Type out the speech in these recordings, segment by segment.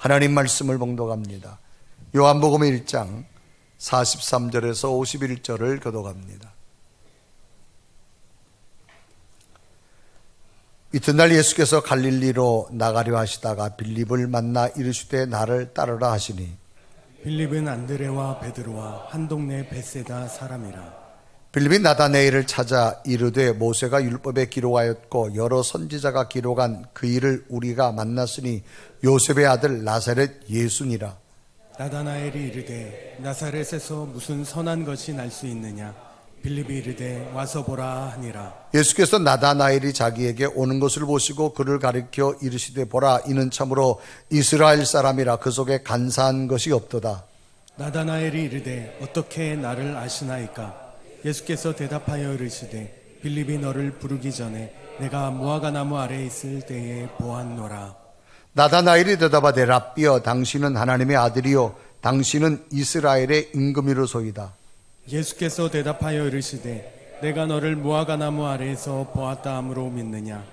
하나님 말씀을 봉독합니다. 요한복음 1장 43절에서 51절을 교독합니다. 이튿날 예수께서 갈릴리로 나가려 하시다가 빌립을 만나 이르시되 나를 따르라 하시니 빌립은 안드레와 베드로와 한 동네 벳세다 사람이라. 빌립이 나다네엘을 찾아 이르되 모세가 율법에 기록하였고 여러 선지자가 기록한 그 일을 우리가 만났으니 요셉의 아들 나사렛 예수니라. 나다나엘이 이르되 나사렛에서 무슨 선한 것이 날 수 있느냐. 빌립이 이르되 와서 보라 하니라. 예수께서 나다나엘이 자기에게 오는 것을 보시고 그를 가리켜 이르시되 보라 이는 참으로 이스라엘 사람이라 그 속에 간사한 것이 없도다. 나다나엘이 이르되 어떻게 나를 아시나이까. 예수께서 대답하여 이르시되 빌립이 너를 부르기 전에 내가 무화과 나무 아래에 있을 때에 보았노라. 나다나엘이 대답하되 랍비여 당신은 하나님의 아들이요 당신은 이스라엘의 임금이로소이다. 예수께서 대답하여 이르시되 내가 너를 무화과 나무 아래에서 보았다 함으로 믿느냐.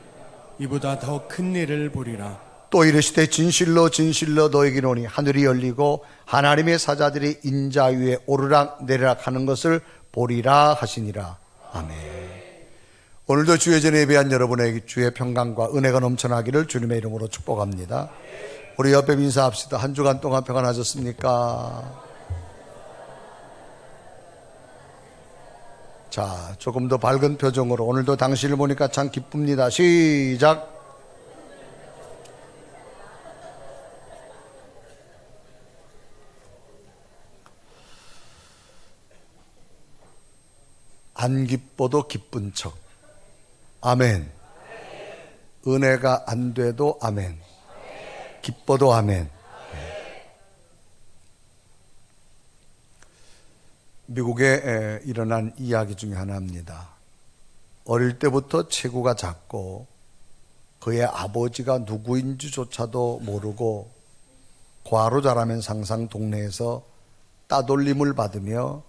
이보다 더 큰 일을 보리라. 또 이르시되 진실로 진실로 너에게 이르노니 하늘이 열리고 하나님의 사자들이 인자 위에 오르락 내리락 하는 것을 보리라 하시니라. 아멘. 오늘도 주의 전에 예배한 여러분에게 주의 평강과 은혜가 넘쳐나기를 주님의 이름으로 축복합니다. 우리 옆에 인사합시다. 한 주간 동안 평안하셨습니까? 자, 조금 더 밝은 표정으로 오늘도 당신을 보니까 참 기쁩니다. 시작. 안 기뻐도 기쁜 척. 아멘. 은혜가 안 돼도 아멘. 기뻐도 아멘. 미국에 일어난 이야기 중에 하나입니다. 어릴 때부터 체구가 작고 그의 아버지가 누구인지조차도 모르고 과로 자라면서 항상 동네에서 따돌림을 받으며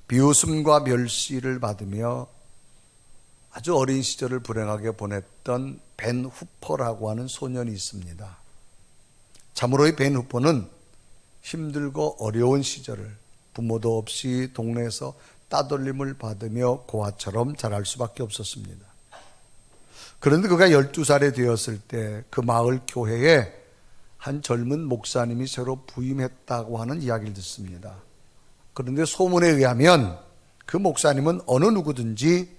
비웃음과 멸시를 받으며 아주 어린 시절을 불행하게 보냈던 벤 후퍼라고 하는 소년이 있습니다. 참으로 이 벤 후퍼는 힘들고 어려운 시절을 부모도 없이 동네에서 따돌림을 받으며 고아처럼 자랄 수밖에 없었습니다. 그런데 그가 12살이 되었을 때 그 마을 교회에 한 젊은 목사님이 새로 부임했다고 하는 이야기를 듣습니다. 그런데 소문에 의하면 그 목사님은 어느 누구든지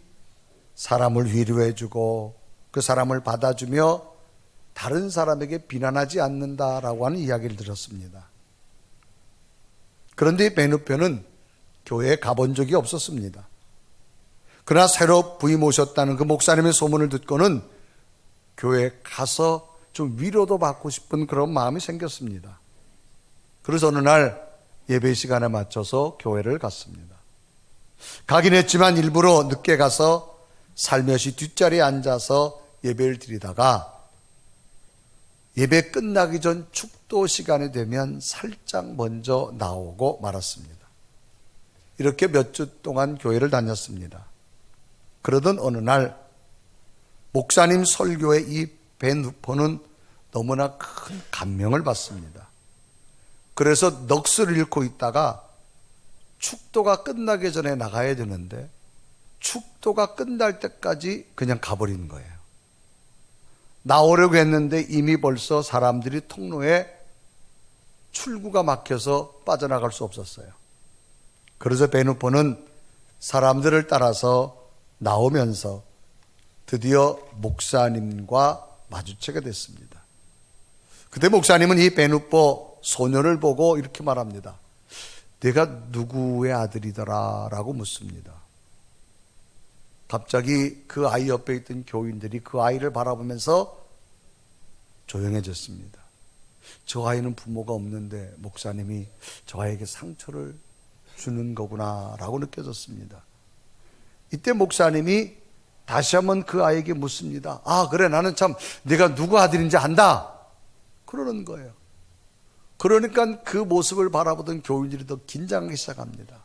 사람을 위로해주고 그 사람을 받아주며 다른 사람에게 비난하지 않는다라고 하는 이야기를 들었습니다. 그런데 벤 후퍼는 교회에 가본 적이 없었습니다. 그러나 새로 부임 오셨다는 그 목사님의 소문을 듣고는 교회에 가서 좀 위로도 받고 싶은 그런 마음이 생겼습니다. 그래서 어느 날 예배 시간에 맞춰서 교회를 갔습니다. 가긴 했지만 일부러 늦게 가서 살며시 뒷자리에 앉아서 예배를 드리다가 예배 끝나기 전 축도 시간이 되면 살짝 먼저 나오고 말았습니다. 이렇게 몇 주 동안 교회를 다녔습니다. 그러던 어느 날 목사님 설교에 이 벤 후퍼는 너무나 큰 감명을 받습니다. 그래서 넋을 잃고 있다가 축도가 끝나기 전에 나가야 되는데 축도가 끝날 때까지 그냥 가버리는 거예요. 나오려고 했는데 이미 벌써 사람들이 통로에 출구가 막혀서 빠져나갈 수 없었어요. 그래서 벤 후퍼는 사람들을 따라서 나오면서 드디어 목사님과 마주치게 됐습니다. 그때 목사님은 이 벤 후퍼 소년을 보고 이렇게 말합니다. 내가 누구의 아들이더라? 라고 묻습니다. 갑자기 그 아이 옆에 있던 교인들이 그 아이를 바라보면서 조용해졌습니다. 저 아이는 부모가 없는데 목사님이 저 아이에게 상처를 주는 거구나 라고 느껴졌습니다. 이때 목사님이 다시 한번 그 아이에게 묻습니다. 아, 그래, 나는 참 네가 누구 아들인지 안다 그러는 거예요. 그러니까 그 모습을 바라보던 교인들이 더 긴장하기 시작합니다.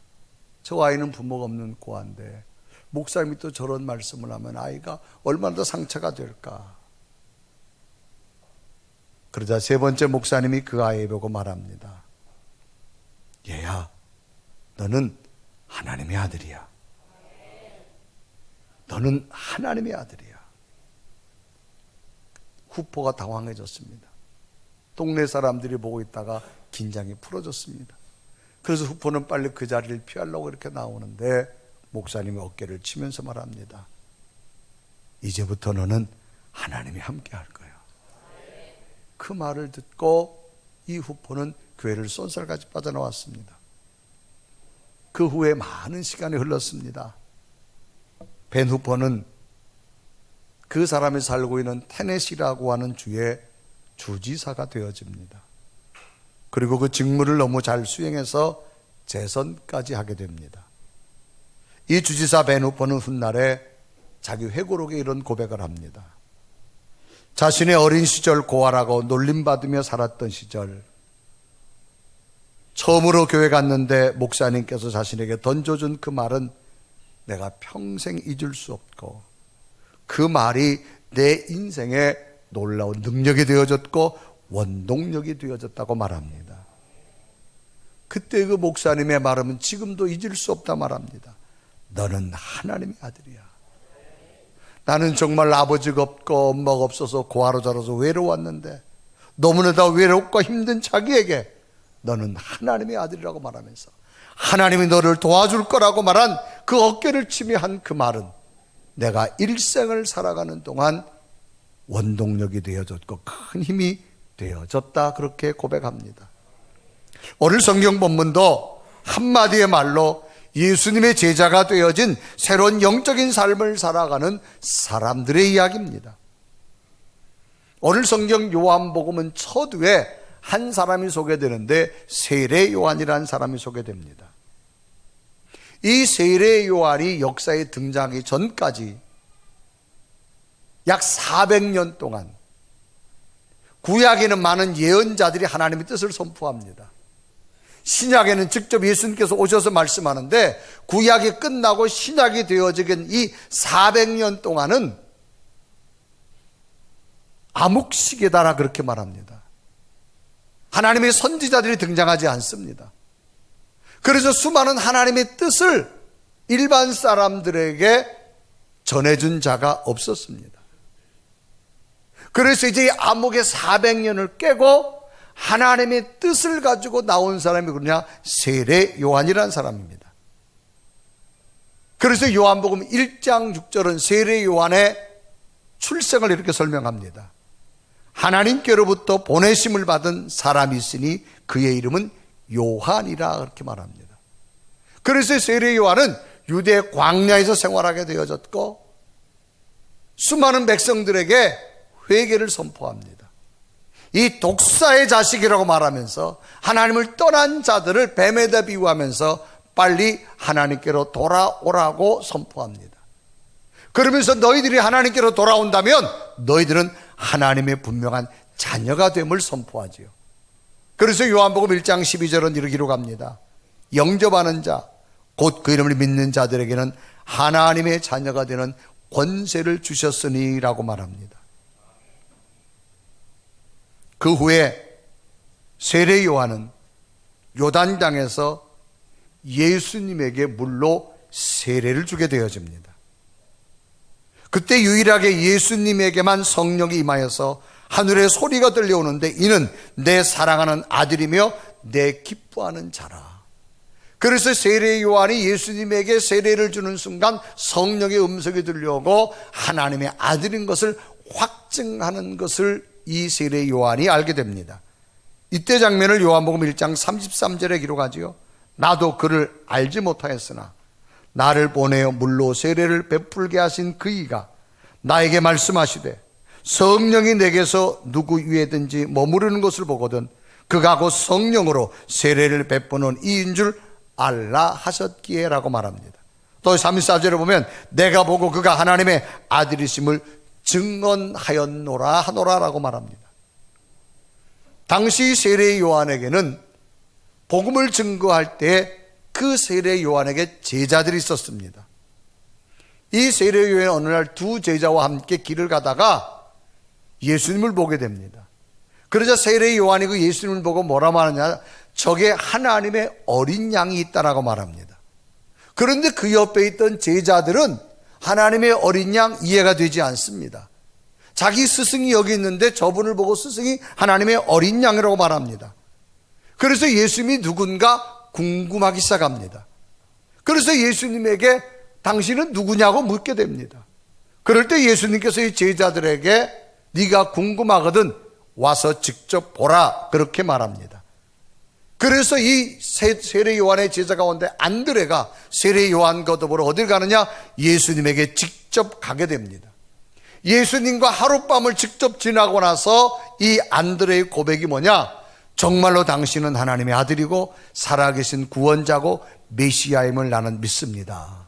저 아이는 부모가 없는 고아인데 목사님이 또 저런 말씀을 하면 아이가 얼마나 더 상처가 될까. 그러자 세 번째 목사님이 그 아이 보고 말합니다. 얘야, 너는 하나님의 아들이야. 너는 하나님의 아들이야. 후포가 당황해졌습니다. 동네 사람들이 보고 있다가 긴장이 풀어졌습니다. 그래서 후포는 빨리 그 자리를 피하려고 이렇게 나오는데 목사님이 어깨를 치면서 말합니다. 이제부터 너는 하나님이 함께 할 거야. 그 말을 듣고 이 후포는 교회를 쏜살같이 빠져나왔습니다. 그 후에 많은 시간이 흘렀습니다. 벤 후포는 그 사람이 살고 있는 테네시라고 하는 주의 주지사가 되어집니다. 그리고 그 직무를 너무 잘 수행해서 재선까지 하게 됩니다. 이 주지사 벤 후포는 훗날에 자기 회고록에 이런 고백을 합니다. 자신의 어린 시절 고아라고 놀림받으며 살았던 시절, 처음으로 교회 갔는데 목사님께서 자신에게 던져준 그 말은 내가 평생 잊을 수 없고, 그 말이 내 인생의 놀라운 능력이 되어졌고 원동력이 되어졌다고 말합니다. 그때 그 목사님의 말은 지금도 잊을 수 없다 말합니다. 너는 하나님의 아들이야. 나는 정말 아버지가 없고 엄마가 없어서 고아로 자라서 외로웠는데 너무나도 외롭고 힘든 자기에게 너는 하나님의 아들이라고 말하면서 하나님이 너를 도와줄 거라고 말한 그 어깨를 치며 한 그 말은 내가 일생을 살아가는 동안 원동력이 되어졌고 큰 힘이 되어졌다, 그렇게 고백합니다. 오늘 성경 본문도 한마디의 말로 예수님의 제자가 되어진 새로운 영적인 삶을 살아가는 사람들의 이야기입니다. 오늘 성경 요한복음은 첫 회 한 사람이 소개되는데 세례 요한이라는 사람이 소개됩니다. 이 세례 요한이 역사에 등장하기 전까지 약 400년 동안 구약에는 많은 예언자들이 하나님의 뜻을 선포합니다. 신약에는 직접 예수님께서 오셔서 말씀하는데 구약이 끝나고 신약이 되어지긴 이 400년 동안은 암흑시계다라 그렇게 말합니다. 하나님의 선지자들이 등장하지 않습니다. 그래서 수많은 하나님의 뜻을 일반 사람들에게 전해준 자가 없었습니다. 그래서 이제 이 암흑의 400년을 깨고 하나님의 뜻을 가지고 나온 사람이 누구냐? 세례 요한이라는 사람입니다. 그래서 요한복음 1장 6절은 세례 요한의 출생을 이렇게 설명합니다. 하나님께로부터 보내심을 받은 사람이 있으니 그의 이름은 요한이라, 그렇게 말합니다. 그래서 세례 요한은 유대 광야에서 생활하게 되어졌고 수많은 백성들에게 회개를 선포합니다. 이 독사의 자식이라고 말하면서 하나님을 떠난 자들을 뱀에다 비유하면서 빨리 하나님께로 돌아오라고 선포합니다. 그러면서 너희들이 하나님께로 돌아온다면 너희들은 하나님의 분명한 자녀가 됨을 선포하지요. 그래서 요한복음 1장 12절은 이렇게 기록합니다. 영접하는 자, 곧 그 이름을 믿는 자들에게는 하나님의 자녀가 되는 권세를 주셨으니 라고 말합니다. 그 후에 세례 요한은 요단강에서 예수님에게 물로 세례를 주게 되어집니다. 그때 유일하게 예수님에게만 성령이 임하여서 하늘에 소리가 들려오는데 이는 내 사랑하는 아들이며 내 기뻐하는 자라. 그래서 세례 요한이 예수님에게 세례를 주는 순간 성령의 음성이 들려오고 하나님의 아들인 것을 확증하는 것을 이 세례 요한이 알게 됩니다. 이때 장면을 요한복음 1장 33절에 기록하지요. 나도 그를 알지 못하였으나 나를 보내어 물로 세례를 베풀게 하신 그이가 나에게 말씀하시되 성령이 내게서 누구 위에든지 머무르는 것을 보거든 그가 곧 성령으로 세례를 베푸는 이인 줄 알라 하셨기에 라고 말합니다. 또 34절에 보면 내가 보고 그가 하나님의 아들이심을 증언하였노라 하노라 라고 말합니다. 당시 세례 요한에게는 복음을 증거할 때 그 세례 요한에게 제자들이 있었습니다. 이 세례 요한은 어느 날 두 제자와 함께 길을 가다가 예수님을 보게 됩니다. 그러자 세례 요한이 그 예수님을 보고 뭐라 말하냐? 저게 하나님의 어린 양이 있다라고 말합니다. 그런데 그 옆에 있던 제자들은 하나님의 어린 양 이해가 되지 않습니다. 자기 스승이 여기 있는데 저분을 보고 스승이 하나님의 어린 양이라고 말합니다. 그래서 예수님이 누군가 궁금하기 시작합니다. 그래서 예수님에게 당신은 누구냐고 묻게 됩니다. 그럴 때 예수님께서 이 제자들에게 네가 궁금하거든 와서 직접 보라 그렇게 말합니다. 그래서 이 세례 요한의 제자 가운데 안드레가 세례 요한과 더불어 어딜 가느냐? 예수님에게 직접 가게 됩니다. 예수님과 하룻밤을 직접 지나고 나서 이 안드레의 고백이 뭐냐? 정말로 당신은 하나님의 아들이고 살아계신 구원자고 메시아임을 나는 믿습니다.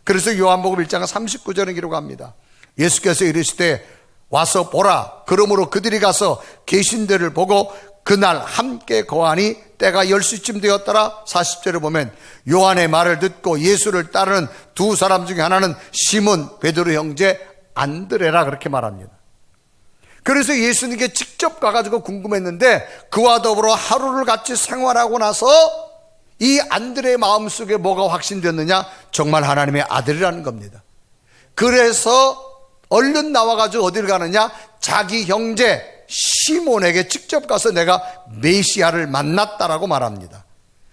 그래서 요한복음 1장 39절에 기록합니다. 예수께서 이르시되 와서 보라. 그러므로 그들이 가서 계신 데를 보고 그날 함께 거하니 때가 10시쯤 되었더라. 40절에 보면 요한의 말을 듣고 예수를 따르는 두 사람 중에 하나는 시몬 베드로 형제 안드레라 그렇게 말합니다. 그래서 예수님께 직접 가가지고 궁금했는데 그와 더불어 하루를 같이 생활하고 나서 이 안드레의 마음속에 뭐가 확신됐느냐? 정말 하나님의 아들이라는 겁니다. 그래서 얼른 나와가지고 어디를 가느냐? 자기 형제 시몬에게 직접 가서 내가 메시아를 만났다라고 말합니다.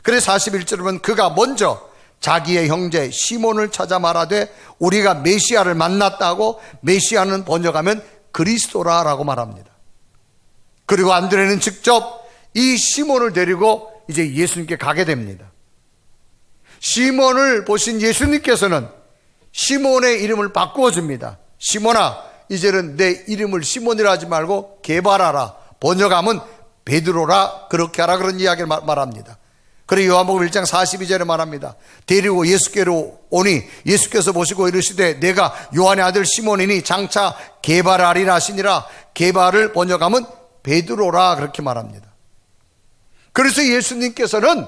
그래서 41절에 보면 그가 먼저 자기의 형제 시몬을 찾아 말하되 우리가 메시아를 만났다고, 메시아는 번역하면 그리스도라라고 말합니다. 그리고 안드레는 직접 이 시몬을 데리고 이제 예수님께 가게 됩니다. 시몬을 보신 예수님께서는 시몬의 이름을 바꾸어 줍니다. 시몬아, 이제는 내 이름을 시몬이라 하지 말고 게바라라, 번역하면 베드로라 그렇게 하라, 그런 이야기를 말합니다. 그리고 요한복음 1장 42절에 말합니다. 데리고 예수께로 오니 예수께서 보시고 이르시되 내가 요한의 아들 시몬이니 장차 게바라리라 하시니라. 게바를 번역하면 베드로라 그렇게 말합니다. 그래서 예수님께서는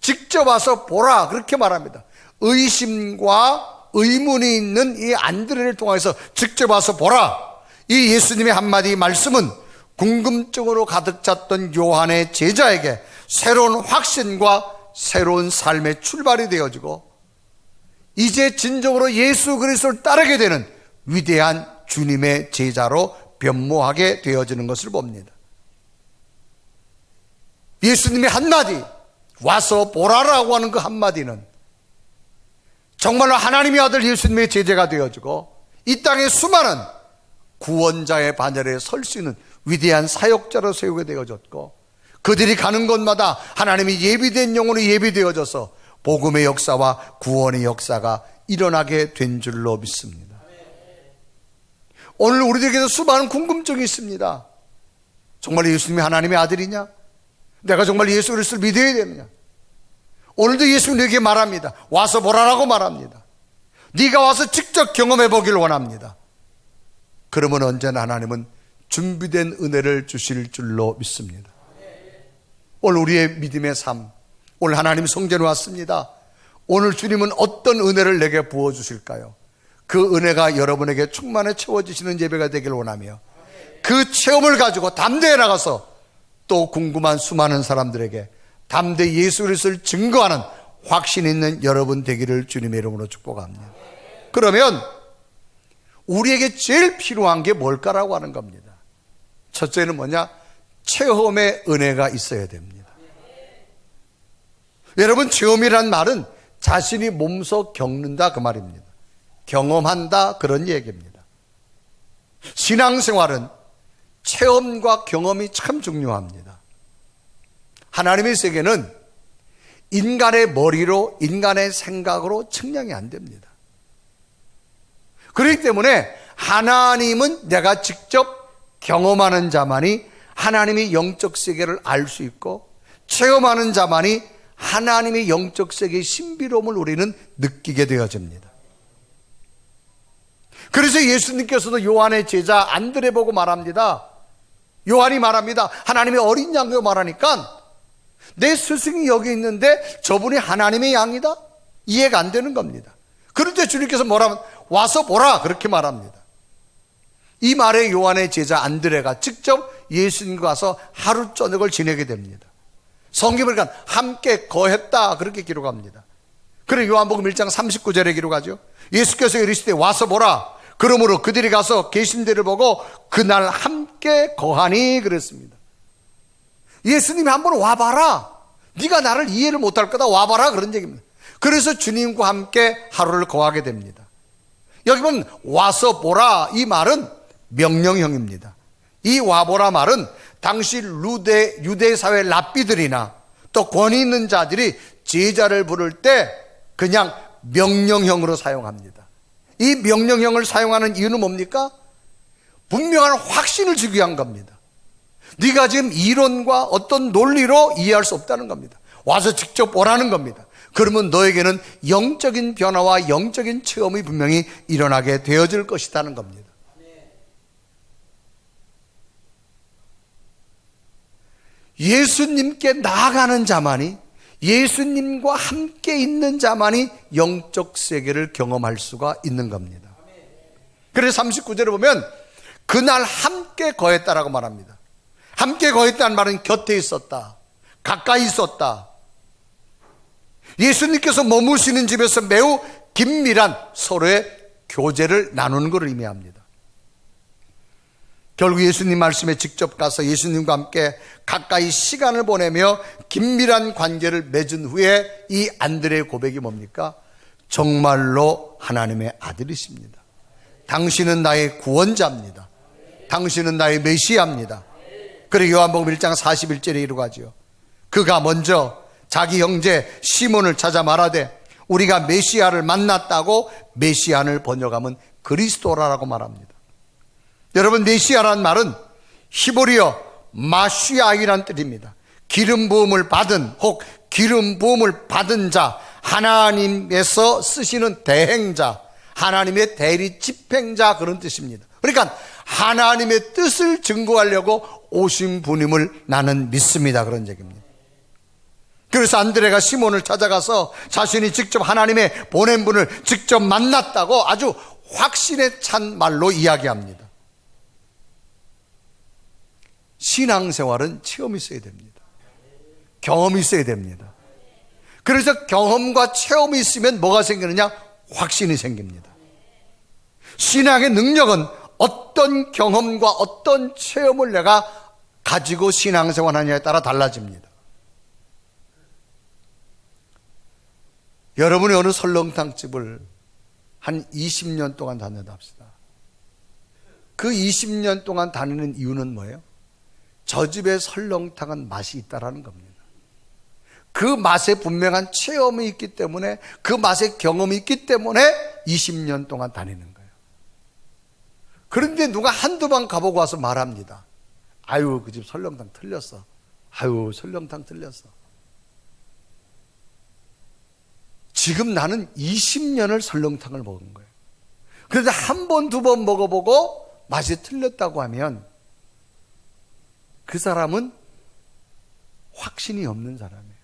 직접 와서 보라 그렇게 말합니다. 의심과 의문이 있는 이 안드레를 통해서 직접 와서 보라. 이 예수님의 한마디 말씀은 궁금증으로 가득 찼던 요한의 제자에게 새로운 확신과 새로운 삶의 출발이 되어지고 이제 진정으로 예수 그리스도를 따르게 되는 위대한 주님의 제자로 변모하게 되어지는 것을 봅니다. 예수님의 한마디, 와서 보라라고 하는 그 한마디는 정말로 하나님의 아들 예수님의 제자가 되어지고 이 땅의 수많은 구원자의 반열에 설 수 있는 위대한 사역자로 세우게 되어졌고, 그들이 가는 곳마다 하나님이 예비된 영혼이 예비되어져서 복음의 역사와 구원의 역사가 일어나게 된 줄로 믿습니다. 오늘 우리들에게도 수많은 궁금증이 있습니다. 정말 예수님이 하나님의 아들이냐? 내가 정말 예수 그리스도를 믿어야 되느냐? 오늘도 예수님이 내게 말합니다. 와서 보라라고 말합니다. 네가 와서 직접 경험해 보기를 원합니다. 그러면 언제나 하나님은 준비된 은혜를 주실 줄로 믿습니다. 오늘 우리의 믿음의 삶, 오늘 하나님 성전에 왔습니다. 오늘 주님은 어떤 은혜를 내게 부어주실까요? 그 은혜가 여러분에게 충만히 채워지시는 예배가 되길 원하며 그 체험을 가지고 담대히 나가서 또 궁금한 수많은 사람들에게 담대히 예수 그리스도를 증거하는 확신 있는 여러분 되기를 주님의 이름으로 축복합니다. 그러면 우리에게 제일 필요한 게 뭘까라고 하는 겁니다. 첫째는 뭐냐? 체험의 은혜가 있어야 됩니다. 여러분, 체험이란 말은 자신이 몸소 겪는다 그 말입니다. 경험한다 그런 얘기입니다. 신앙생활은 체험과 경험이 참 중요합니다. 하나님의 세계는 인간의 머리로, 인간의 생각으로 측량이 안 됩니다. 그렇기 때문에 하나님은 내가 직접 경험하는 자만이 하나님의 영적 세계를 알 수 있고, 체험하는 자만이 하나님의 영적 세계의 신비로움을 우리는 느끼게 되어집니다. 그래서 예수님께서도 요한의 제자 안드레 보고 말합니다. 요한이 말합니다. 하나님의 어린 양이라고 말하니까 내 스승이 여기 있는데 저분이 하나님의 양이다? 이해가 안 되는 겁니다. 그런데 주님께서 뭐라면 와서 보라 그렇게 말합니다. 이 말에 요한의 제자 안드레가 직접 예수님과 가서 하루 저녁을 지내게 됩니다. 성경을 보니까 함께 거했다 그렇게 기록합니다. 그리고 요한복음 1장 39절에 기록하죠. 예수께서 이르시되 와서 보라. 그러므로 그들이 가서 계신 데를 보고 그날 함께 거하니 그랬습니다. 예수님이 한번 와봐라. 네가 나를 이해를 못할 거다. 와봐라 그런 얘기입니다. 그래서 주님과 함께 하루를 거하게 됩니다. 여기 보면 와서 보라 이 말은 명령형입니다. 이 와보라 말은 당시 유대 사회 랍비들이나 또 권위 있는 자들이 제자를 부를 때 그냥 명령형으로 사용합니다. 이 명령형을 사용하는 이유는 뭡니까? 분명한 확신을 주기 위한 겁니다. 네가 지금 이론과 어떤 논리로 이해할 수 없다는 겁니다. 와서 직접 보라는 겁니다. 그러면 너에게는 영적인 변화와 영적인 체험이 분명히 일어나게 되어질 것이라는 겁니다. 예수님께 나아가는 자만이, 예수님과 함께 있는 자만이 영적 세계를 경험할 수가 있는 겁니다. 그래서 39절에 보면 그날 함께 거했다라고 말합니다. 함께 거했다는 말은 곁에 있었다, 가까이 있었다. 예수님께서 머무시는 집에서 매우 긴밀한 서로의 교제를 나누는 것을 의미합니다. 결국 예수님 말씀에 직접 가서 예수님과 함께 가까이 시간을 보내며 긴밀한 관계를 맺은 후에 이 안드레의 고백이 뭡니까? 정말로 하나님의 아들이십니다. 당신은 나의 구원자입니다. 당신은 나의 메시아입니다. 그리고 요한복음 1장 41절에 이르가지요. 그가 먼저 자기 형제 시몬을 찾아 말하되 우리가 메시아를 만났다고 메시아를 번역하면 그리스도라고 말합니다. 여러분, 메시아라는 말은 히브리어 마시아이란 뜻입니다. 기름 부음을 받은 혹 기름 부음을 받은 자, 하나님에서 쓰시는 대행자, 하나님의 대리 집행자 그런 뜻입니다. 그러니까 하나님의 뜻을 증거하려고 오신 분임을 나는 믿습니다 그런 얘기입니다. 그래서 안드레가 시몬을 찾아가서 자신이 직접 하나님의 보낸 분을 직접 만났다고 아주 확신에 찬 말로 이야기합니다. 신앙생활은 체험이 있어야 됩니다. 경험이 있어야 됩니다. 그래서 경험과 체험이 있으면 뭐가 생기느냐? 확신이 생깁니다. 신앙의 능력은 어떤 경험과 어떤 체험을 내가 가지고 신앙생활하느냐에 따라 달라집니다. 여러분이 어느 설렁탕집을 한 20년 동안 다녔다 합시다. 그 20년 동안 다니는 이유는 뭐예요? 저 집의 설렁탕은 맛이 있다라는 겁니다. 그 맛에 분명한 체험이 있기 때문에, 그 맛의 경험이 있기 때문에 20년 동안 다니는 거예요. 그런데 누가 한두 번 가보고 와서 말합니다. 아유, 그 집 설렁탕 틀렸어. 아유, 설렁탕 틀렸어. 지금 나는 20년을 설렁탕을 먹은 거예요. 그런데 한 번, 두 번 먹어보고 맛이 틀렸다고 하면 그 사람은 확신이 없는 사람이에요.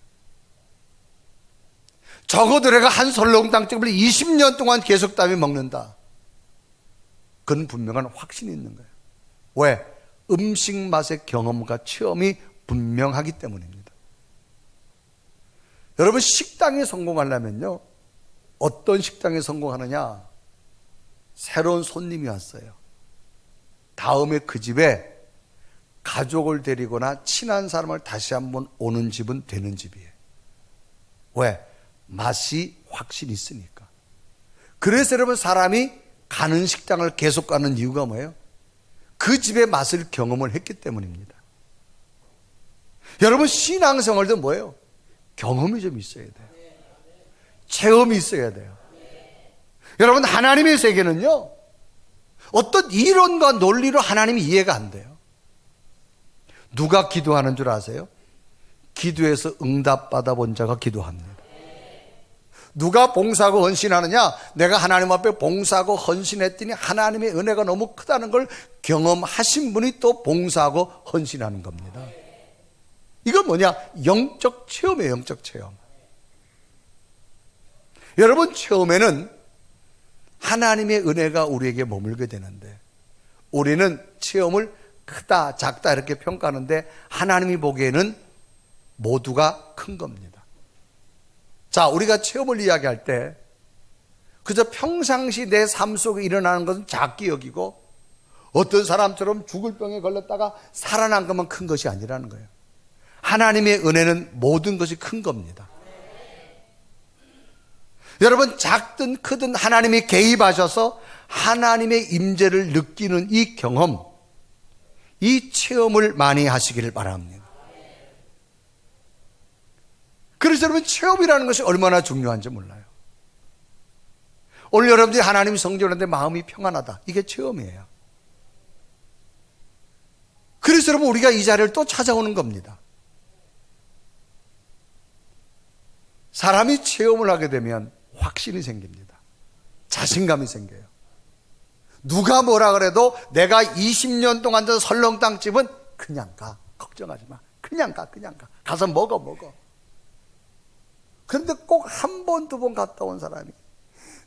적어도 내가 한 설렁탕집을 20년 동안 계속 다니 먹는다. 그건 분명한 확신이 있는 거예요. 왜? 음식 맛의 경험과 체험이 분명하기 때문입니다. 여러분, 식당에 성공하려면요, 어떤 식당에 성공하느냐? 새로운 손님이 왔어요. 다음에 그 집에 가족을 데리거나 친한 사람을 다시 한번 오는 집은 되는 집이에요. 왜? 맛이 확실히 있으니까. 그래서 여러분, 사람이 가는 식당을 계속 가는 이유가 뭐예요? 그 집의 맛을 경험을 했기 때문입니다. 여러분, 신앙생활도 뭐예요? 경험이 좀 있어야 돼요. 체험이 있어야 돼요. 여러분, 하나님의 세계는요, 어떤 이론과 논리로 하나님이 이해가 안 돼요. 누가 기도하는 줄 아세요? 기도해서 응답받아 본 자가 기도합니다. 누가 봉사하고 헌신하느냐? 내가 하나님 앞에 봉사하고 헌신했더니 하나님의 은혜가 너무 크다는 걸 경험하신 분이 또 봉사하고 헌신하는 겁니다. 이건 뭐냐? 영적 체험이에요. 영적 체험. 여러분, 처음에는 하나님의 은혜가 우리에게 머물게 되는데 우리는 체험을 크다 작다 이렇게 평가하는데 하나님이 보기에는 모두가 큰 겁니다. 자, 우리가 체험을 이야기할 때 그저 평상시 내 삶 속에 일어나는 것은 작게 여기고 어떤 사람처럼 죽을 병에 걸렸다가 살아난 것만 큰 것이 아니라는 거예요. 하나님의 은혜는 모든 것이 큰 겁니다. 여러분, 작든 크든 하나님이 개입하셔서 하나님의 임재를 느끼는 이 경험, 이 체험을 많이 하시기를 바랍니다. 그래서 여러분, 체험이라는 것이 얼마나 중요한지 몰라요. 오늘 여러분들이 하나님 성전하는데 마음이 평안하다, 이게 체험이에요. 그래서 여러분, 우리가 이 자리를 또 찾아오는 겁니다. 사람이 체험을 하게 되면 확신이 생깁니다. 자신감이 생겨요. 누가 뭐라 그래도 내가 20년 동안 전 설렁탕집은 그냥 가, 걱정하지 마, 그냥 가, 가서 먹어. 그런데 꼭 한 번, 두 번 갔다 온 사람이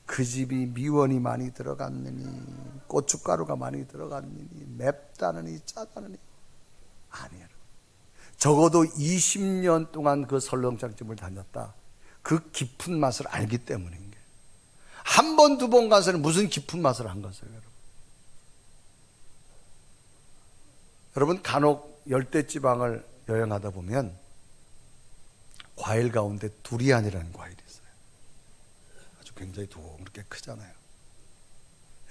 그 집이 미원이 많이 들어갔느니 고춧가루가 많이 들어갔느니 맵다느니 짜다느니 아니에요. 적어도 20년 동안 그 설렁탕집을 다녔다, 그 깊은 맛을 알기 때문인 거예요. 한 번, 두 번 가서는 무슨 깊은 맛을 한 거예요, 여러분. 여러분, 간혹 열대지방을 여행하다 보면 과일 가운데 두리안이라는 과일이 있어요. 아주 굉장히 동그랗게 크잖아요.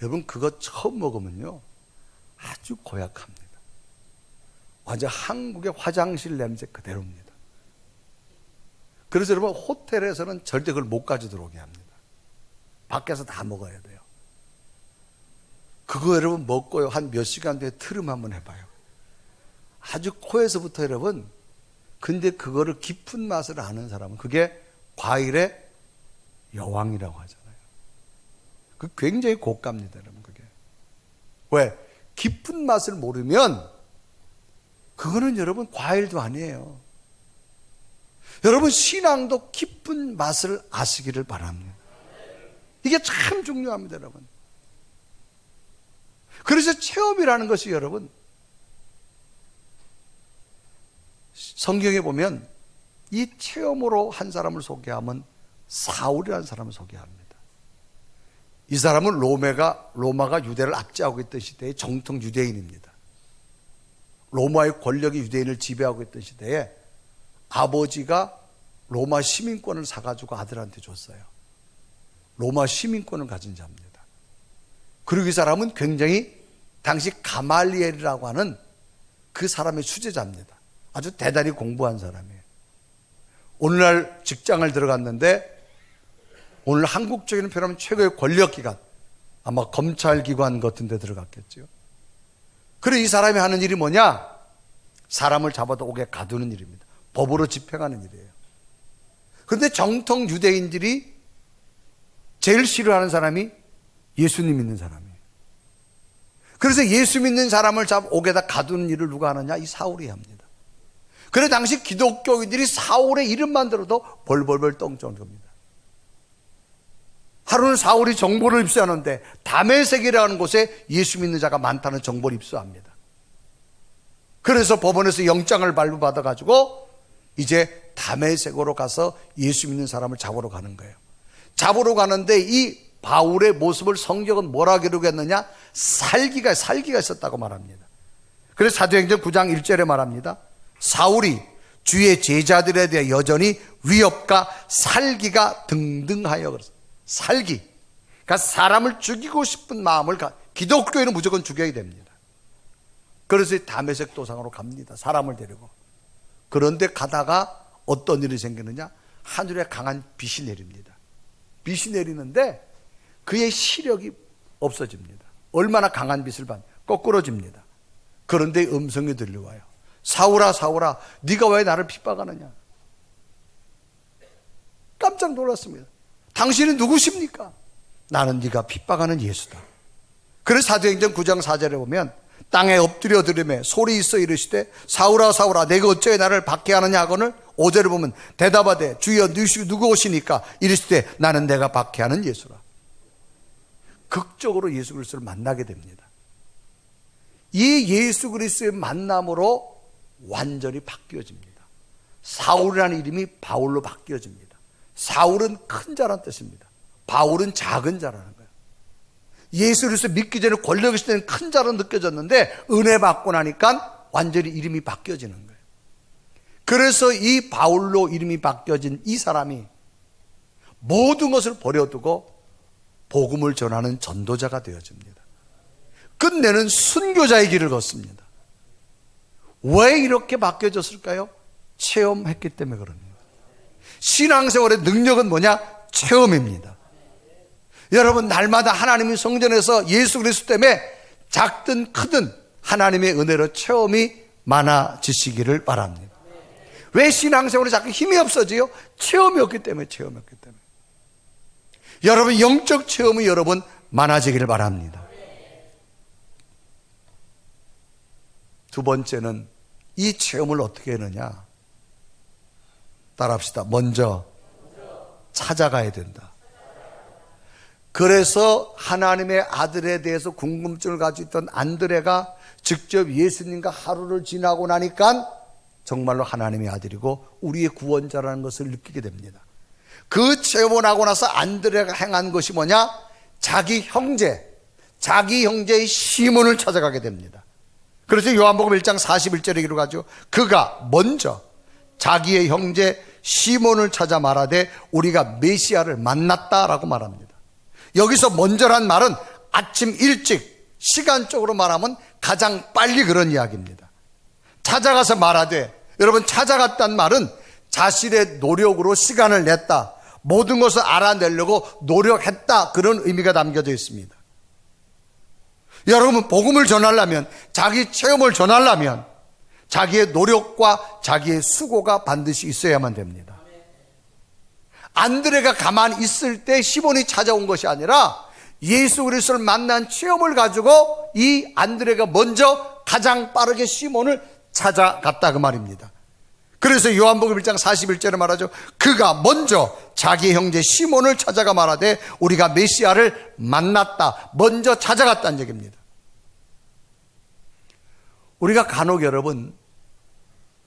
여러분, 그거 처음 먹으면요 아주 고약합니다. 완전 한국의 화장실 냄새 그대로입니다. 그래서 여러분, 호텔에서는 절대 그걸 못 가져 들어오게 합니다. 밖에서 다 먹어야 돼요. 그거 여러분 먹고요, 한 몇 시간 뒤에 트름 한번 해봐요. 아주 코에서부터 여러분, 근데 그거를 깊은 맛을 아는 사람은 그게 과일의 여왕이라고 하잖아요. 그 굉장히 고가입니다, 여러분. 그게 왜? 깊은 맛을 모르면 그거는 여러분 과일도 아니에요. 여러분, 신앙도 깊은 맛을 아시기를 바랍니다. 이게 참 중요합니다, 여러분. 그래서 체험이라는 것이 여러분, 성경에 보면 이 체험으로 한 사람을 소개하면 사울이라는 사람을 소개합니다. 이 사람은 로마가 유대를 압제하고 있던 시대의 정통 유대인입니다. 로마의 권력이 유대인을 지배하고 있던 시대에 아버지가 로마 시민권을 사가지고 아들한테 줬어요. 로마 시민권을 가진 자입니다. 그리고 이 사람은 굉장히 당시 가말리엘이라고 하는 그 사람의 수제자입니다. 아주 대단히 공부한 사람이에요. 오늘날 직장을 들어갔는데, 오늘 한국적인 표현하면 최고의 권력기관, 아마 검찰기관 같은 데 들어갔겠죠. 그래, 이 사람이 하는 일이 뭐냐? 사람을 잡아다 옥에 가두는 일입니다. 법으로 집행하는 일이에요. 그런데 정통 유대인들이 제일 싫어하는 사람이 예수님 믿는 사람이에요. 그래서 예수 믿는 사람을 옥에다 가두는 일을 누가 하느냐? 이 사울이 합니다. 그래, 당시 기독교인들이 사울의 이름만 들어도 벌벌벌 떨 정도입니다. 하루는 사울이 정보를 입수하는데 다메섹이라는 곳에 예수 믿는 자가 많다는 정보를 입수합니다. 그래서 법원에서 영장을 발부받아가지고 이제 다메섹으로 가서 예수 믿는 사람을 잡으러 가는 거예요. 잡으러 가는데 이 바울의 모습을 성경은 뭐라 기록했느냐? 살기가 있었다고 말합니다. 그래서 사도행전 9장 1절에 말합니다. 사울이 주의 제자들에 대해 여전히 위협과 살기가 등등하여. 그래서 살기, 그러니까 사람을 죽이고 싶은 마음을 기독교인은 무조건 죽여야 됩니다. 그래서 다메섹 도상으로 갑니다, 사람을 데리고. 그런데 가다가 어떤 일이 생기느냐? 하늘에 강한 빛이 내립니다. 빛이 내리는데 그의 시력이 없어집니다. 얼마나 강한 빛을 받냐? 거꾸러집니다. 그런데 음성이 들려와요. 사울아, 사울아, 네가 왜 나를 핍박하느냐? 깜짝 놀랐습니다. 당신은 누구십니까? 나는 네가 핍박하는 예수다. 그래서 사도행전 9장 4절에 보면 땅에 엎드려 들으며 소리 있어 이르시되 사울아, 사울아, 내가 어찌 나를 박해하느냐 하거늘 5절에 보면 대답하되 주여 누구오시니까 이르시되 나는 내가 박해하는 예수라. 극적으로 예수 그리스도를 만나게 됩니다. 이 예수 그리스도의 만남으로 완전히 바뀌어집니다. 사울이라는 이름이 바울로 바뀌어집니다. 사울은 큰 자란 뜻입니다. 바울은 작은 자라는 거예요. 예수 그리스도 믿기 전에 권력 있을 때는 큰 자로 느껴졌는데 은혜 받고 나니까 완전히 이름이 바뀌어지는 거예요. 그래서 이 바울로 이름이 바뀌어진 이 사람이 모든 것을 버려두고 복음을 전하는 전도자가 되어집니다. 끝내는 순교자의 길을 걷습니다. 왜 이렇게 바뀌어졌을까요? 체험했기 때문에 그럽니다. 신앙생활의 능력은 뭐냐? 체험입니다. 여러분, 날마다 하나님이 성전에서 예수 그리스도 때문에 작든 크든 하나님의 은혜로 체험이 많아지시기를 바랍니다. 왜 신앙생활이 자꾸 힘이 없어져요? 체험이 없기 때문에. 여러분, 영적 체험이 여러분 많아지기를 바랍니다. 두 번째는 이 체험을 어떻게 하느냐? 따라합시다. 먼저 찾아가야 된다. 그래서 하나님의 아들에 대해서 궁금증을 가지고 있던 안드레가 직접 예수님과 하루를 지나고 나니까 정말로 하나님의 아들이고 우리의 구원자라는 것을 느끼게 됩니다. 그 체험을 하고 나서 안드레가 행한 것이 뭐냐? 자기 형제의 시몬을 찾아가게 됩니다. 그래서 요한복음 1장 41절에 기록하죠. 그가 먼저 자기의 형제 시몬을 찾아 말하되 우리가 메시아를 만났다라고 말합니다. 여기서 먼저란 말은 아침 일찍, 시간적으로 말하면 가장 빨리 그런 이야기입니다. 찾아가서 말하되, 여러분, 찾아갔다는 말은 자신의 노력으로 시간을 냈다, 모든 것을 알아내려고 노력했다, 그런 의미가 담겨져 있습니다. 여러분, 복음을 전하려면, 자기 체험을 전하려면 자기의 노력과 자기의 수고가 반드시 있어야만 됩니다. 안드레가 가만히 있을 때 시몬이 찾아온 것이 아니라 예수 그리스도를 만난 체험을 가지고 이 안드레가 먼저 가장 빠르게 시몬을 찾아갔다, 그 말입니다. 그래서 요한복음 1장 41절에 말하죠. 그가 먼저 자기 형제 시몬을 찾아가 말하되 우리가 메시아를 만났다. 먼저 찾아갔다는 얘기입니다. 우리가 간혹 여러분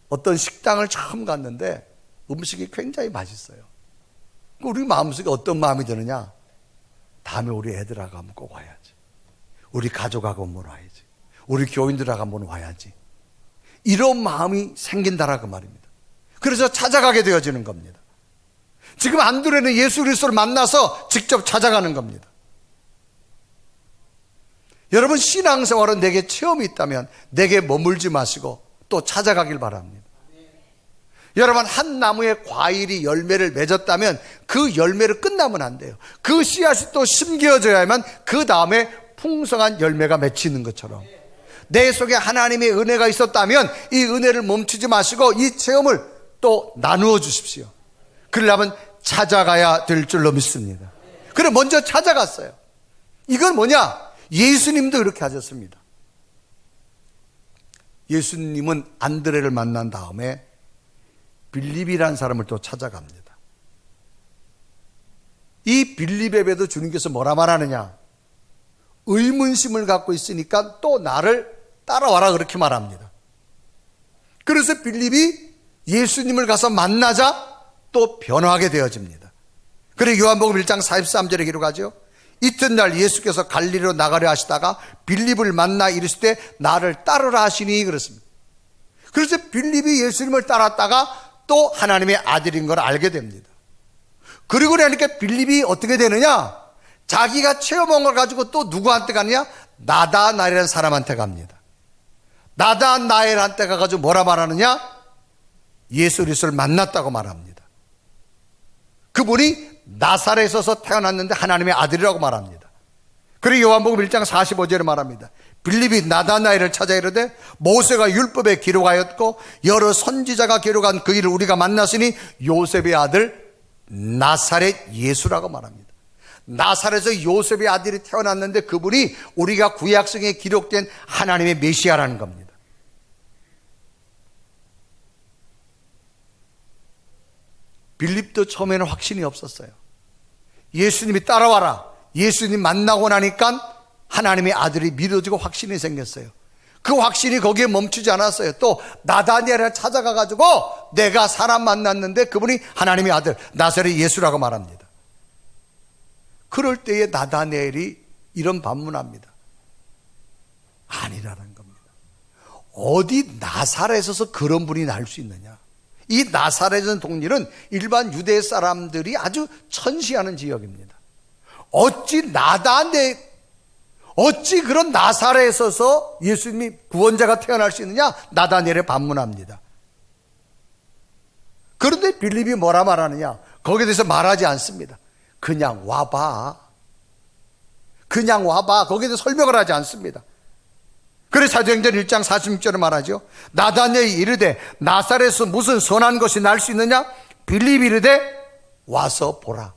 어떤 식당을 처음 갔는데 음식이 굉장히 맛있어요. 우리 마음속에 어떤 마음이 드느냐? 다음에 우리 애들하고 한번 꼭 와야지. 우리 가족하고 한번 와야지. 우리 교인들하고 한번 와야지. 이런 마음이 생긴다라고 말입니다. 그래서 찾아가게 되어지는 겁니다. 지금 안드레는 예수 그리스도를 만나서 직접 찾아가는 겁니다. 여러분, 신앙생활은 내게 체험이 있다면 내게 머물지 마시고 또 찾아가길 바랍니다. 여러분, 한 나무에 과일이 열매를 맺었다면 그 열매를 끝나면 안 돼요. 그 씨앗이 또 심겨져야만 그 다음에 풍성한 열매가 맺히는 것처럼 내 속에 하나님의 은혜가 있었다면 이 은혜를 멈추지 마시고 이 체험을 또 나누어 주십시오. 그러려면 찾아가야 될 줄로 믿습니다. 그래, 먼저 찾아갔어요. 이건 뭐냐? 예수님도 그렇게 하셨습니다. 예수님은 안드레를 만난 다음에 빌립이라는 사람을 또 찾아갑니다. 이 빌립에게도 주님께서 뭐라 말하느냐? 의문심을 갖고 있으니까 또 나를 따라와라, 그렇게 말합니다. 그래서 빌립이 예수님을 가서 만나자 또 변화하게 되어집니다. 그리고 요한복음 1장 43절에 기록하죠. 이튿날 예수께서 갈릴리로 나가려 하시다가 빌립을 만나 이르시되 나를 따르라 하시니, 그렇습니다. 그래서 빌립이 예수님을 따랐다가 또 하나님의 아들인 걸 알게 됩니다. 그리고 그러니까 빌립이 어떻게 되느냐? 자기가 체험한 걸 가지고 또 누구한테 가느냐? 나다나엘이라는 사람한테 갑니다. 나다나엘한테 가가지고 뭐라 말하느냐? 예수 그리스도를 만났다고 말합니다. 그분이 나사렛에서 태어났는데 하나님의 아들이라고 말합니다. 그리고 요한복음 1장 45절에 말합니다. 빌립이 나다나엘을 찾아 이르되 모세가 율법에 기록하였고 여러 선지자가 기록한 그 일을 우리가 만났으니 요셉의 아들 나사렛 예수라고 말합니다. 나사렛에서 요셉의 아들이 태어났는데 그분이 우리가 구약성에 기록된 하나님의 메시아라는 겁니다. 빌립도 처음에는 확신이 없었어요. 예수님이 따라와라, 예수님 만나고 나니까 하나님의 아들이 믿어지고 확신이 생겼어요. 그 확신이 거기에 멈추지 않았어요. 또 나다니엘을 찾아가 가지고 내가 사람 만났는데 그분이 하나님의 아들 나사렛 예수라고 말합니다. 그럴 때에 나다니엘이 이런 반문합니다. 아니라는 겁니다. 어디 나사렛에서 그런 분이 날 수 있느냐. 이 나사렛은 동일은 일반 유대 사람들이 아주 천시하는 지역입니다. 어찌 그런 나사렛에서 예수님이 구원자가 태어날 수 있느냐? 나다니엘에 반문합니다. 그런데 빌립이 뭐라 말하느냐? 거기에 대해서 말하지 않습니다. 그냥 와봐. 그냥 와봐. 거기에 대해서 설명을 하지 않습니다. 그래서 사도행전 1장 46절에 말하죠. 나다니엘이 이르되 나사렛에서 무슨 선한 것이 날 수 있느냐? 빌립이 이르되 와서 보라.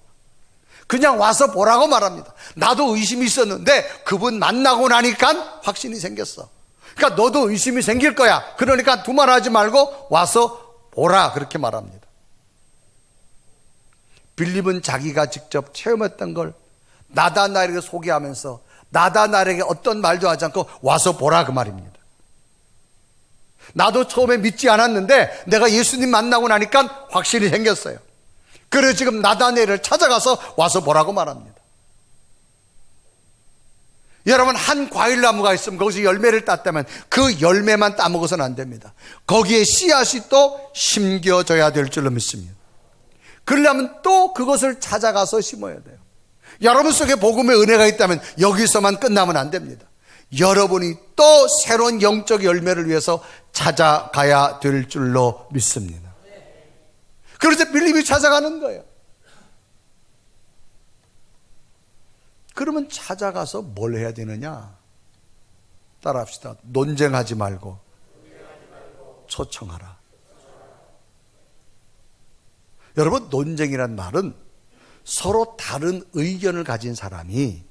그냥 와서 보라고 말합니다. 나도 의심이 있었는데 그분 만나고 나니까 확신이 생겼어. 그러니까 너도 의심이 생길 거야. 그러니까 두말하지 말고 와서 보라. 그렇게 말합니다. 빌립은 자기가 직접 체험했던 걸 나다나엘에게 소개하면서 나다나엘에게 어떤 말도 하지 않고 와서 보라 그 말입니다. 나도 처음에 믿지 않았는데 내가 예수님 만나고 나니까 확신이 생겼어요. 그래서 지금 나다니엘을 찾아가서 와서 보라고 말합니다. 여러분, 한 과일나무가 있으면 거기서 열매를 땄다면 그 열매만 따먹어서는 안 됩니다. 거기에 씨앗이 또 심겨져야 될 줄로 믿습니다. 그러려면 또 그것을 찾아가서 심어야 돼요. 여러분 속에 복음의 은혜가 있다면 여기서만 끝나면 안 됩니다. 여러분이 또 새로운 영적 열매를 위해서 찾아가야 될 줄로 믿습니다. 그래서 빌립이 찾아가는 거예요. 그러면 찾아가서 뭘 해야 되느냐? 따라합시다. 논쟁하지 말고 초청하라. 여러분, 논쟁이란 말은 서로 다른 의견을 가진 사람이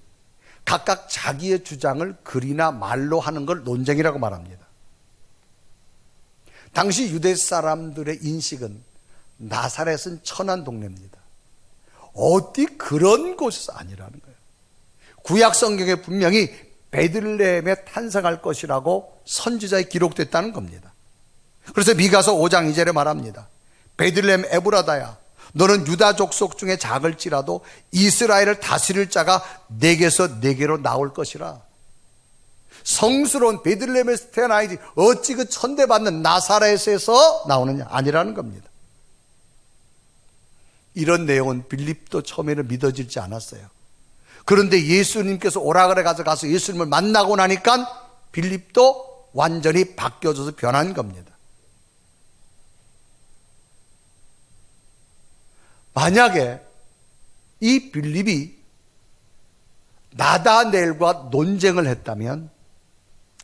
각각 자기의 주장을 글이나 말로 하는 걸 논쟁이라고 말합니다. 당시 유대 사람들의 인식은 나사렛은 천한 동네입니다. 어디 그런 곳에서 아니라는 거예요. 구약 성경에 분명히 베들레헴에 탄생할 것이라고 선지자에 기록됐다는 겁니다. 그래서 미가서 5장 2절에 말합니다. 베들레헴 에브라다야, 너는 유다 족속 중에 작을지라도 이스라엘을 다스릴 자가 내게서 내게로 나올 것이라. 성스러운 베들레헴에서 태어나야지 어찌 그 천대받는 나사렛에서 나오느냐? 아니라는 겁니다. 이런 내용은 빌립도 처음에는 믿어지지 않았어요. 그런데 예수님께서 오라 그래 가서 예수님을 만나고 나니까 빌립도 완전히 바뀌어져서 변한 겁니다. 만약에 이 빌립이 나다니엘과 논쟁을 했다면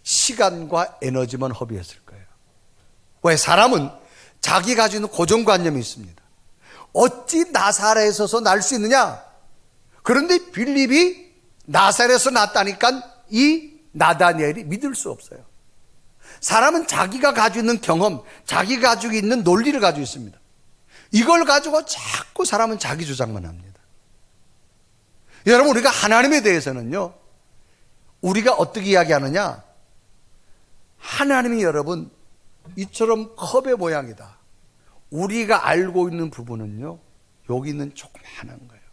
시간과 에너지만 허비했을 거예요. 왜? 사람은 자기 가지고 있는 고정관념이 있습니다. 어찌 나사렛에서 날 수 있느냐? 그런데 빌립이 나사렛에서 났다니까 이 나다니엘이 믿을 수 없어요. 사람은 자기가 가지고 있는 경험, 자기가 가지고 있는 논리를 가지고 있습니다. 이걸 가지고 자꾸 사람은 자기 주장만 합니다. 여러분, 우리가 하나님에 대해서는요, 우리가 어떻게 이야기하느냐? 하나님이 여러분 이처럼 컵의 모양이다. 우리가 알고 있는 부분은요, 여기 있는 조그마한 거예요.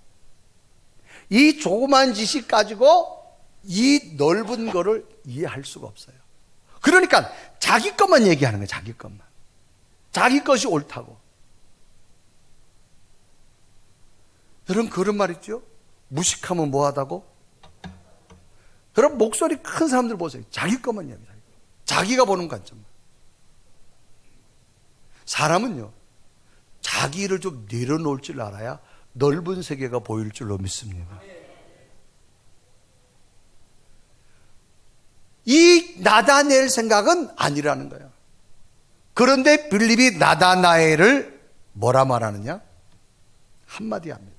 이 조그만 지식 가지고 이 넓은 거를 이해할 수가 없어요. 그러니까 자기 것만 얘기하는 거예요. 자기 것만. 자기 것이 옳다고. 여러분, 그런 말 있죠? 무식하면 뭐하다고? 여러분, 목소리 큰 사람들 보세요. 자기 것만 얘기해요. 자기가 보는 관점만. 사람은요, 자기 일을 좀 내려놓을 줄 알아야 넓은 세계가 보일 줄로 믿습니다. 이 나다니엘 생각은 아니라는 거예요. 그런데 빌립이 나다나엘을 뭐라 말하느냐? 한마디 합니다.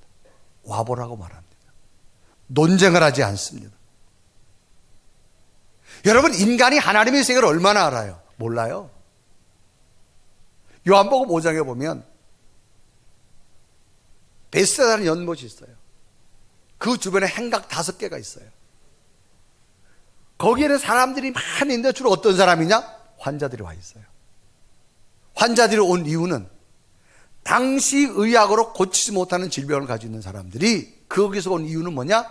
와보라고 말합니다. 논쟁을 하지 않습니다. 여러분, 인간이 하나님의 세계를 얼마나 알아요? 몰라요. 요한복음 5장에 보면 베세다라는 연못이 있어요. 그 주변에 행각 5개가 있어요. 거기에는 사람들이 많이 있는데 주로 어떤 사람이냐? 환자들이 와 있어요. 환자들이 온 이유는 당시 의학으로 고치지 못하는 질병을 가지고 있는 사람들이 거기서 온 이유는 뭐냐?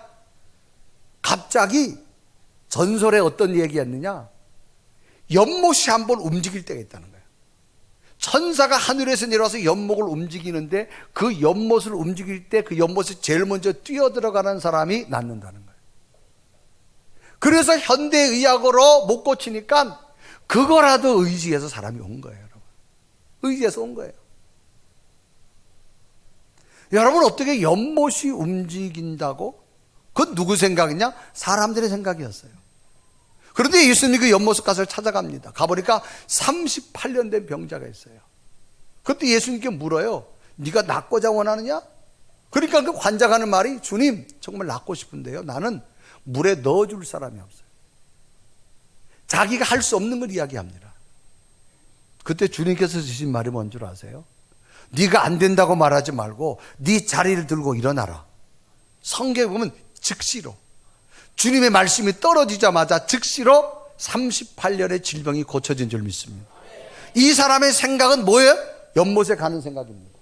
갑자기 전설에 어떤 얘기였느냐? 연못이 한번 움직일 때가 있다는 거예요. 천사가 하늘에서 내려와서 연못을 움직이는데 그 연못을 움직일 때 그 연못에 제일 먼저 뛰어들어가는 사람이 낫는다는 거예요. 그래서 현대의학으로 못 고치니까 그거라도 의지해서 사람이 온 거예요, 여러분. 의지해서 온 거예요. 여러분, 어떻게 연못이 움직인다고? 그건 누구 생각이냐? 사람들의 생각이었어요. 그런데 예수님이 그 연못 가서 찾아갑니다. 가보니까 38년 된 병자가 있어요. 그때 예수님께 물어요. 네가 낫고자 원하느냐? 그러니까 그 환자가 하는 말이, 주님, 정말 낫고 싶은데요, 나는 물에 넣어줄 사람이 없어요. 자기가 할 수 없는 걸 이야기합니다. 그때 주님께서 주신 말이 뭔 줄 아세요? 네가 안 된다고 말하지 말고 네 자리를 들고 일어나라. 성경에 보면 즉시로, 주님의 말씀이 떨어지자마자 즉시로 38년의 질병이 고쳐진 줄 믿습니다. 이 사람의 생각은 뭐예요? 연못에 가는 생각입니다.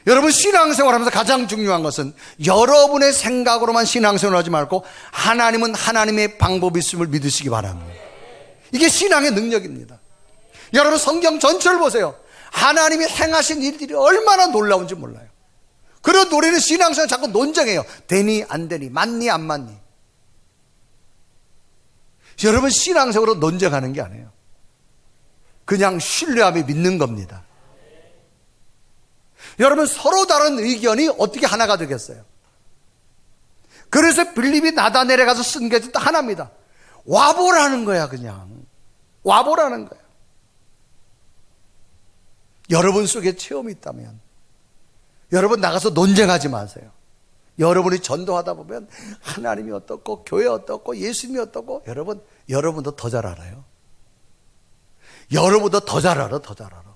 여러분, 신앙생활하면서 가장 중요한 것은 여러분의 생각으로만 신앙생활을 하지 말고 하나님은 하나님의 방법이 있음을 믿으시기 바랍니다. 이게 신앙의 능력입니다. 여러분, 성경 전체를 보세요. 하나님이 행하신 일들이 얼마나 놀라운지 몰라요. 그런 노래는 신앙생활 자꾸 논쟁해요. 되니 안 되니, 맞니 안 맞니. 여러분, 신앙생활로 논쟁하는 게 아니에요. 그냥 신뢰하며 믿는 겁니다. 여러분, 서로 다른 의견이 어떻게 하나가 되겠어요? 그래서 빌립이 나다넬에 가서 쓴 게 또 하나입니다. 와보라는 거야. 그냥 와보라는 거야. 여러분 속에 체험이 있다면 여러분 나가서 논쟁하지 마세요. 여러분이 전도하다 보면 하나님이 어떻고 교회 어떻고 예수님이 어떻고, 여러분도 더 잘 알아요. 여러분도 더 잘 알아. 더 잘 알아.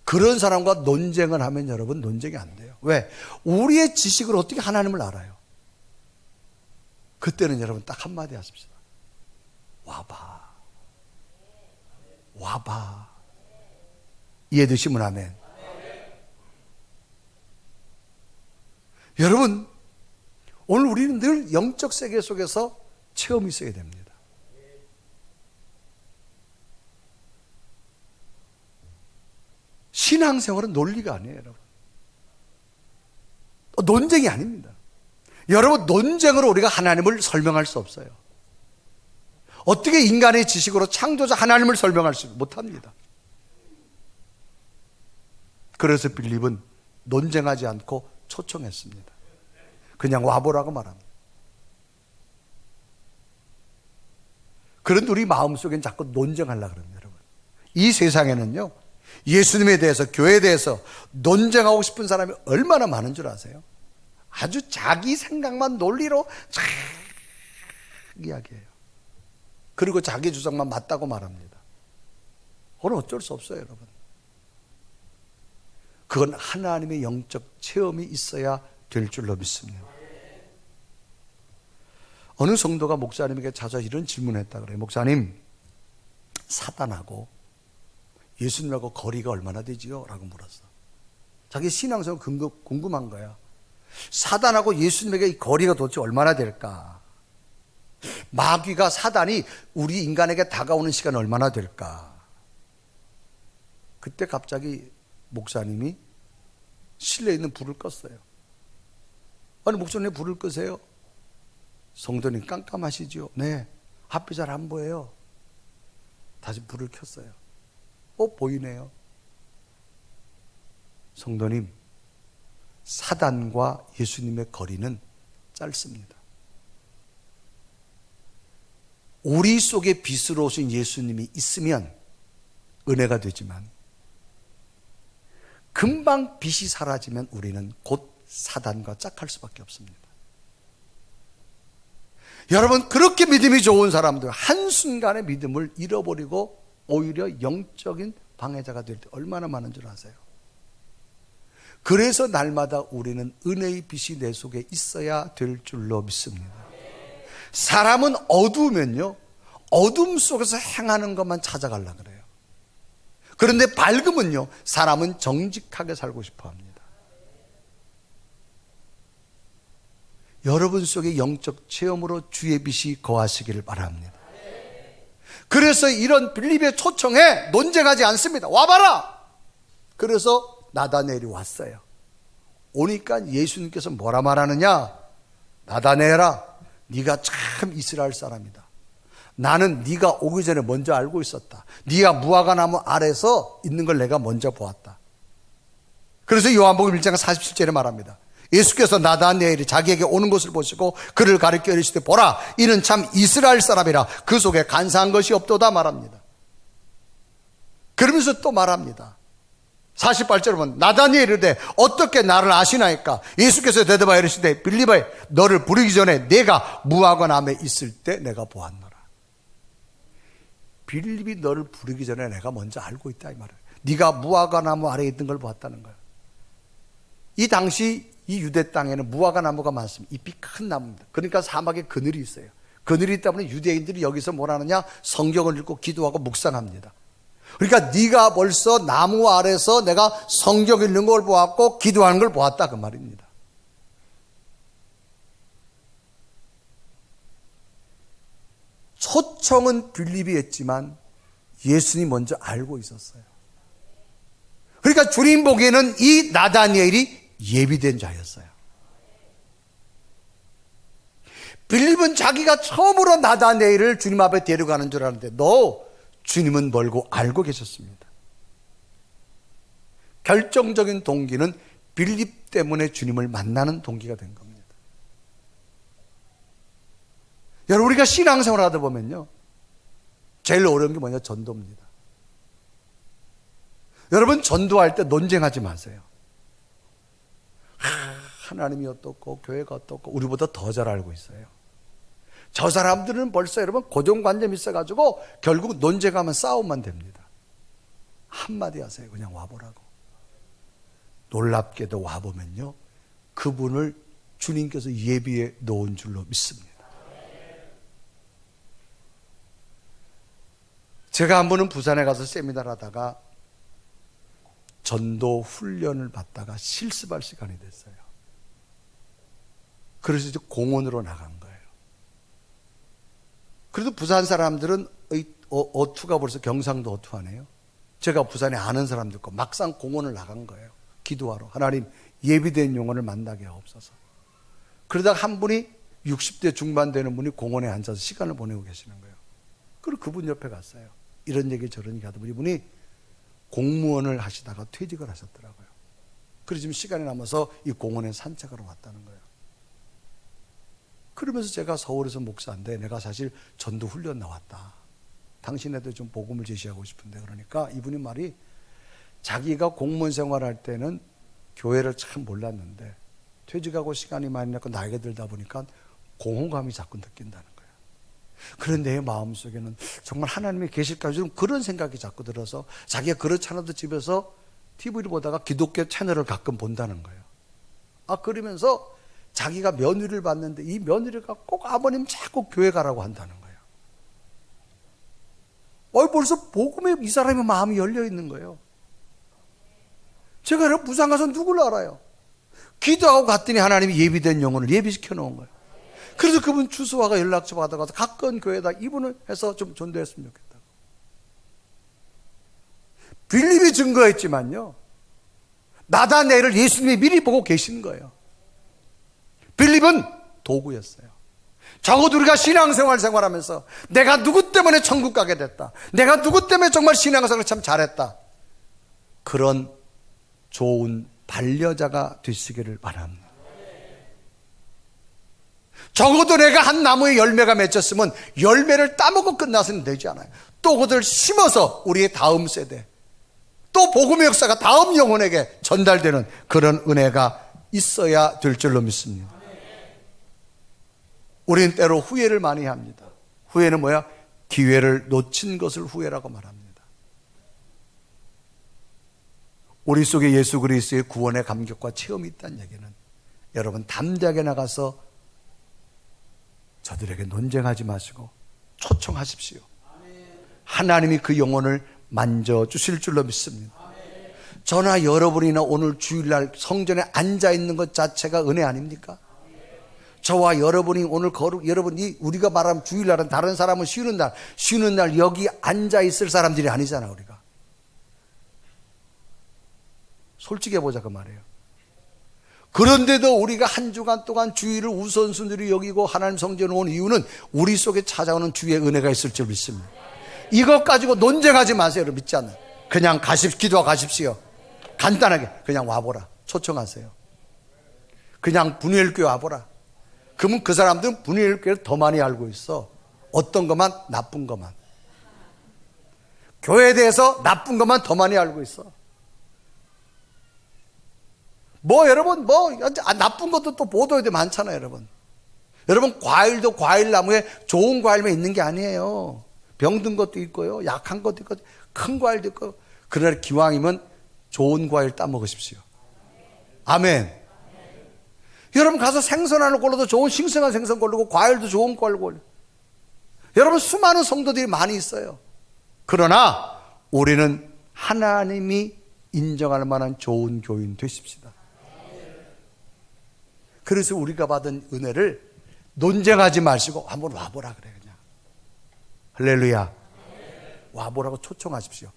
그런 사람과 논쟁을 하면 여러분 논쟁이 안 돼요. 왜? 우리의 지식으로 어떻게 하나님을 알아요? 그때는 여러분 딱 한마디 하십시다. 와봐. 와봐. 이해되시면 아멘. 여러분, 오늘 우리는 늘 영적 세계 속에서 체험이 있어야 됩니다. 신앙생활은 논리가 아니에요, 여러분. 논쟁이 아닙니다. 여러분, 논쟁으로 우리가 하나님을 설명할 수 없어요. 어떻게 인간의 지식으로 창조자 하나님을 설명할 수 못합니다. 그래서 빌립은 논쟁하지 않고 초청했습니다. 그냥 와보라고 말합니다. 그런데 우리 마음속엔 자꾸 논쟁하려고 그럽니다, 여러분. 이 세상에는요, 예수님에 대해서, 교회에 대해서 논쟁하고 싶은 사람이 얼마나 많은 줄 아세요? 아주 자기 생각만 논리로 쫙 이야기해요. 그리고 자기 주장만 맞다고 말합니다. 그건 어쩔 수 없어요, 여러분. 그건 하나님의 영적 체험이 있어야 될 줄로 믿습니다. 어느 성도가 목사님에게 찾아 이런 질문을 했다 그래요. 목사님, 사단하고 예수님하고 거리가 얼마나 되지요? 라고 물었어. 자기 신앙생활 궁금한 거야. 사단하고 예수님에게 이 거리가 도대체 얼마나 될까? 마귀가, 사단이 우리 인간에게 다가오는 시간이 얼마나 될까? 그때 갑자기 목사님이 실내에 있는 불을 껐어요. 아니, 목사님 왜 불을 끄세요? 성도님 깜깜하시죠? 네. 앞이 잘 안 보여요. 다시 불을 켰어요. 보이네요. 성도님, 사단과 예수님의 거리는 짧습니다. 우리 속에 빛으로 오신 예수님이 있으면 은혜가 되지만, 금방 빛이 사라지면 우리는 곧 사단과 짝할 수밖에 없습니다. 여러분, 그렇게 믿음이 좋은 사람들 한순간에 믿음을 잃어버리고 오히려 영적인 방해자가 될 때 얼마나 많은 줄 아세요? 그래서 날마다 우리는 은혜의 빛이 내 속에 있어야 될 줄로 믿습니다. 사람은 어두우면요, 어둠 속에서 행하는 것만 찾아가려고 그래요. 그런데 밝으면요, 사람은 정직하게 살고 싶어 합니다. 여러분 속에 영적 체험으로 주의 빛이 거하시기를 바랍니다. 그래서 이런 빌립의 초청에 논쟁하지 않습니다. 와봐라! 그래서 나다네엘이 왔어요. 오니까 예수님께서 뭐라 말하느냐? 나다네엘아, 네가 참 이스라엘 사람이다. 나는 네가 오기 전에 먼저 알고 있었다. 네가 무화과 나무 아래서 있는 걸 내가 먼저 보았다. 그래서 요한복음 1장 47절에 말합니다. 예수께서 나다네엘이 자기에게 오는 것을 보시고 그를 가리켜 이르시되 보라, 이는 참 이스라엘 사람이라 그 속에 간사한 것이 없도다 말합니다. 그러면서 또 말합니다. 48절에 보면 나다니엘이 이르되 어떻게 나를 아시나이까? 예수께서 대답하여 이르시되 빌립아, 너를 부르기 전에 내가 무화과 나무에 있을 때 내가 보았노라. 빌립이 너를 부르기 전에 내가 먼저 알고 있다 이 말이에요. 네가 무화과 나무 아래에 있던 걸 보았다는 거예요. 이 당시 이 유대 땅에는 무화과 나무가 많습니다. 잎이 큰 나무입니다. 그러니까 사막에 그늘이 있어요. 그늘이 있다 보니 유대인들이 여기서 뭘 하느냐? 성경을 읽고 기도하고 묵상합니다. 그러니까 네가 벌써 나무 아래서 내가 성경 읽는 걸 보았고 기도하는 걸 보았다 그 말입니다. 초청은 빌립이 했지만 예수님이 먼저 알고 있었어요. 그러니까 주님 보기에는 이 나다니엘이 예비된 자였어요. 빌립은 자기가 처음으로 나다니엘을 주님 앞에 데려가는 줄 알았는데 주님은 멀고 알고 계셨습니다. 결정적인 동기는 빌립 때문에 주님을 만나는 동기가 된 겁니다. 여러분, 우리가 신앙생활 하다 보면요, 제일 어려운 게 뭐냐? 전도입니다. 여러분, 전도할 때 논쟁하지 마세요. 하나님이 어떻고 교회가 어떻고 우리보다 더 잘 알고 있어요. 저 사람들은 벌써 여러분 고정관념이 있어가지고 결국 논쟁하면 싸움만 됩니다. 한마디 하세요. 그냥 와보라고. 놀랍게도 와보면요, 그분을 주님께서 예비해 놓은 줄로 믿습니다. 제가 한 번은 부산에 가서 세미나를 하다가 전도 훈련을 받다가 실습할 시간이 됐어요. 그래서 이제 공원으로 나간 거예요. 그래도 부산 사람들은 어투가 벌써 경상도 어투하네요. 제가 부산에 아는 사람도 있고 막상 공원을 나간 거예요. 기도하러. 하나님, 예비된 영혼을 만나게 하옵소서. 그러다가 한 분이 60대 중반 되는 분이 공원에 앉아서 시간을 보내고 계시는 거예요. 그리고 그분 옆에 갔어요. 이런 얘기 저런 얘기 하다 보니 이분이 공무원을 하시다가 퇴직을 하셨더라고요. 그래서 지금 시간이 남아서 이 공원에 산책하러 왔다는 거예요. 그러면서 제가 서울에서 목사인데 내가 사실 전도 훈련 나왔다. 당신에도 좀 복음을 제시하고 싶은데, 그러니까 이분이 말이 자기가 공무원 생활할 때는 교회를 참 몰랐는데 퇴직하고 시간이 많이 남고 나이가 들다 보니까 공허감이 자꾸 느낀다는 거예요. 그런데 내 마음속에는 정말 하나님이 계실까 좀 그런 생각이 자꾸 들어서 자기가 그렇지 않아도 집에서 TV를 보다가 기독교 채널을 가끔 본다는 거예요. 그러면서 자기가 며느리를 봤는데 이 며느리가 꼭 아버님 자꾸 교회 가라고 한다는 거예요. 벌써 복음에 이 사람의 마음이 열려 있는 거예요. 제가 부산 가서 누구를 알아요? 기도하고 갔더니 하나님이 예비된 영혼을 예비시켜 놓은 거예요. 그래서 그분 주소와가 연락처 받아가서 가까운 교회에다 이분을 해서 좀 전도했으면 좋겠다고. 빌립이 증거했지만요, 나다네엘을 예수님이 미리 보고 계신 거예요. 빌립은 도구였어요. 적어도 우리가 생활하면서 내가 누구 때문에 천국 가게 됐다, 내가 누구 때문에 정말 신앙생활을 참 잘했다, 그런 좋은 반려자가 되시기를 바랍니다. 적어도 내가 한 나무에 열매가 맺혔으면 열매를 따먹고 끝나서는 되지 않아요. 또 그것을 심어서 우리의 다음 세대, 또 복음의 역사가 다음 영혼에게 전달되는 그런 은혜가 있어야 될 줄로 믿습니다. 우리는 때로 후회를 많이 합니다. 후회는 뭐야? 기회를 놓친 것을 후회라고 말합니다. 우리 속에 예수 그리스도의 구원의 감격과 체험이 있다는 얘기는 여러분 담대하게 나가서 저들에게 논쟁하지 마시고 초청하십시오. 하나님이 그 영혼을 만져주실 줄로 믿습니다. 저나 여러분이나 오늘 주일날 성전에 앉아있는 것 자체가 은혜 아닙니까? 저와 여러분이 오늘 여러분이 우리가 말하면 주일날은 다른 사람은 쉬는 날 여기 앉아있을 사람들이 아니잖아. 우리가 솔직히 해보자 그 말이에요. 그런데도 우리가 한 주간 동안 주일을 우선순위로 여기고 하나님 성전에 온 이유는 우리 속에 찾아오는 주의 은혜가 있을 줄 믿습니다. 이것 가지고 논쟁하지 마세요. 믿지 않아요. 그냥 기도하 가십시오. 간단하게 그냥 와보라. 초청하세요. 그냥 분회일교회 와보라. 그러면 그 사람들은 분회일교회를 더 많이 알고 있어. 어떤 것만? 나쁜 것만. 교회에 대해서 나쁜 것만 더 많이 알고 있어. 여러분 나쁜 것도 또 보도에 많잖아요. 여러분 과일도 과일나무에 좋은 과일만 있는 게 아니에요. 병든 것도 있고요, 약한 것도 있고, 큰 과일도 있고. 그러나 기왕이면 좋은 과일 따먹으십시오. 아멘. 여러분 가서 생선 하나 골라도 좋은 싱싱한 생선 고르고, 과일도 좋은 과일 고르고. 여러분 수많은 성도들이 많이 있어요. 그러나 우리는 하나님이 인정할 만한 좋은 교인 되십시다. 그래서 우리가 받은 은혜를 논쟁하지 마시고 한번 와보라 그래. 그냥 할렐루야. 와보라고 초청하십시오.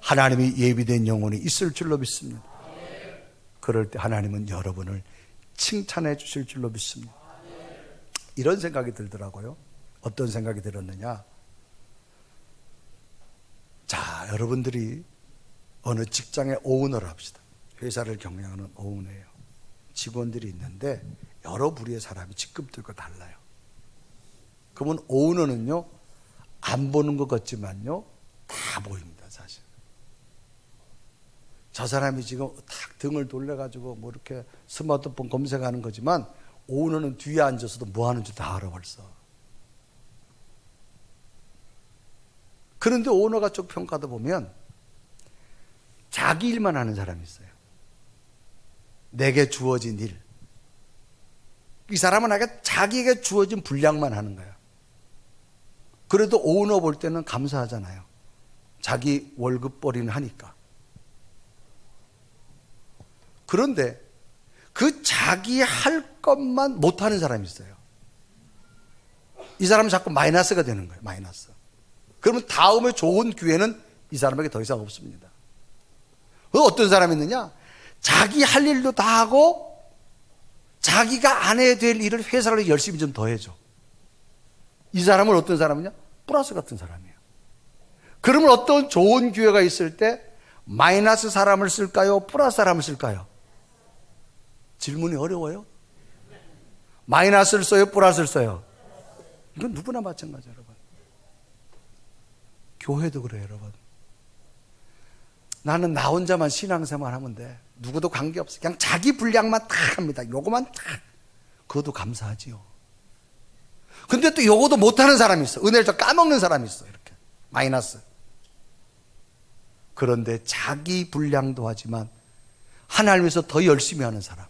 하나님이 예비된 영혼이 있을 줄로 믿습니다. 그럴 때 하나님은 여러분을 칭찬해 주실 줄로 믿습니다. 이런 생각이 들더라고요. 어떤 생각이 들었느냐. 자, 여러분들이 어느 직장의 오너를 합시다. 회사를 경영하는 오너예요. 직원들이 있는데 여러 부류의 사람이 직급들과 달라요. 그러면 오너는요, 안 보는 것 같지만요, 다 보입니다. 사실 저 사람이 지금 탁 등을 돌려가지고 뭐 이렇게 스마트폰 검색하는 거지만 오너는 뒤에 앉아서도 뭐 하는지 다 알아 벌써. 그런데 오너가 쭉 평가하다 보면 자기 일만 하는 사람이 있어요. 내게 주어진 일. 이 사람은 자기에게 주어진 분량만 하는 거예요. 그래도 오너 볼 때는 감사하잖아요. 자기 월급벌이는 하니까. 그런데 그 자기 할 것만 못하는 사람이 있어요. 이 사람은 자꾸 마이너스가 되는 거예요. 마이너스. 그러면 다음에 좋은 기회는 이 사람에게 더 이상 없습니다. 어떤 사람이 있느냐? 자기 할 일도 다 하고 자기가 안 해야 될 일을 회사를 열심히 좀 더 해줘. 이 사람은 어떤 사람이냐? 플러스 같은 사람이에요. 그러면 어떤 좋은 기회가 있을 때 마이너스 사람을 쓸까요? 플러스 사람을 쓸까요? 질문이 어려워요? 마이너스를 써요? 플러스를 써요? 이건 누구나 마찬가지예요, 여러분. 교회도 그래요, 여러분. 나는 나 혼자만 신앙생활 하면 돼. 누구도 관계없어. 그냥 자기 분량만 딱 합니다. 요거만 딱. 그것도 감사하지요. 근데 또 요거도 못하는 사람이 있어. 은혜를 또 까먹는 사람이 있어. 이렇게. 마이너스. 그런데 자기 분량도 하지만 하나님 위해서 더 열심히 하는 사람.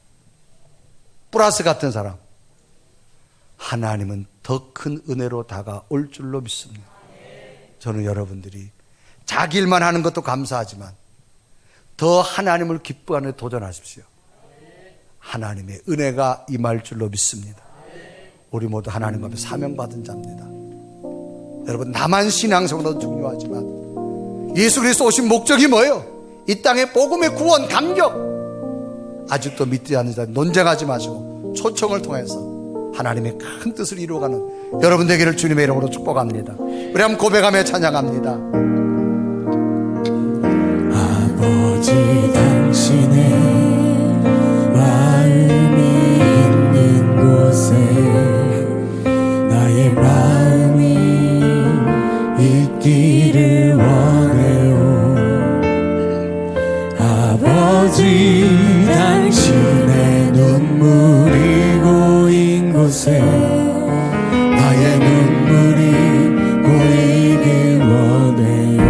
플러스 같은 사람. 하나님은 더 큰 은혜로 다가올 줄로 믿습니다. 저는 여러분들이 자기 일만 하는 것도 감사하지만 더 하나님을 기뻐하는 데 도전하십시오. 하나님의 은혜가 임할 줄로 믿습니다. 우리 모두 하나님 앞에 사명받은 자입니다. 여러분, 나만 신앙생활도 중요하지만 예수 그리스도 오신 목적이 뭐예요? 이 땅의 복음의 구원, 감격. 아직도 믿지 않는 자 논쟁하지 마시고 초청을 통해서 하나님의 큰 뜻을 이루어가는 여러분 되기를 주님의 이름으로 축복합니다. 우리 한번 고백하며 찬양합니다. 아버지, 당신의 마음이 있는 곳에 나의 마음이 있기를 원해요. 아버지, 당신의 눈물이 고인 곳에 나의 눈물이 고이길 원해요.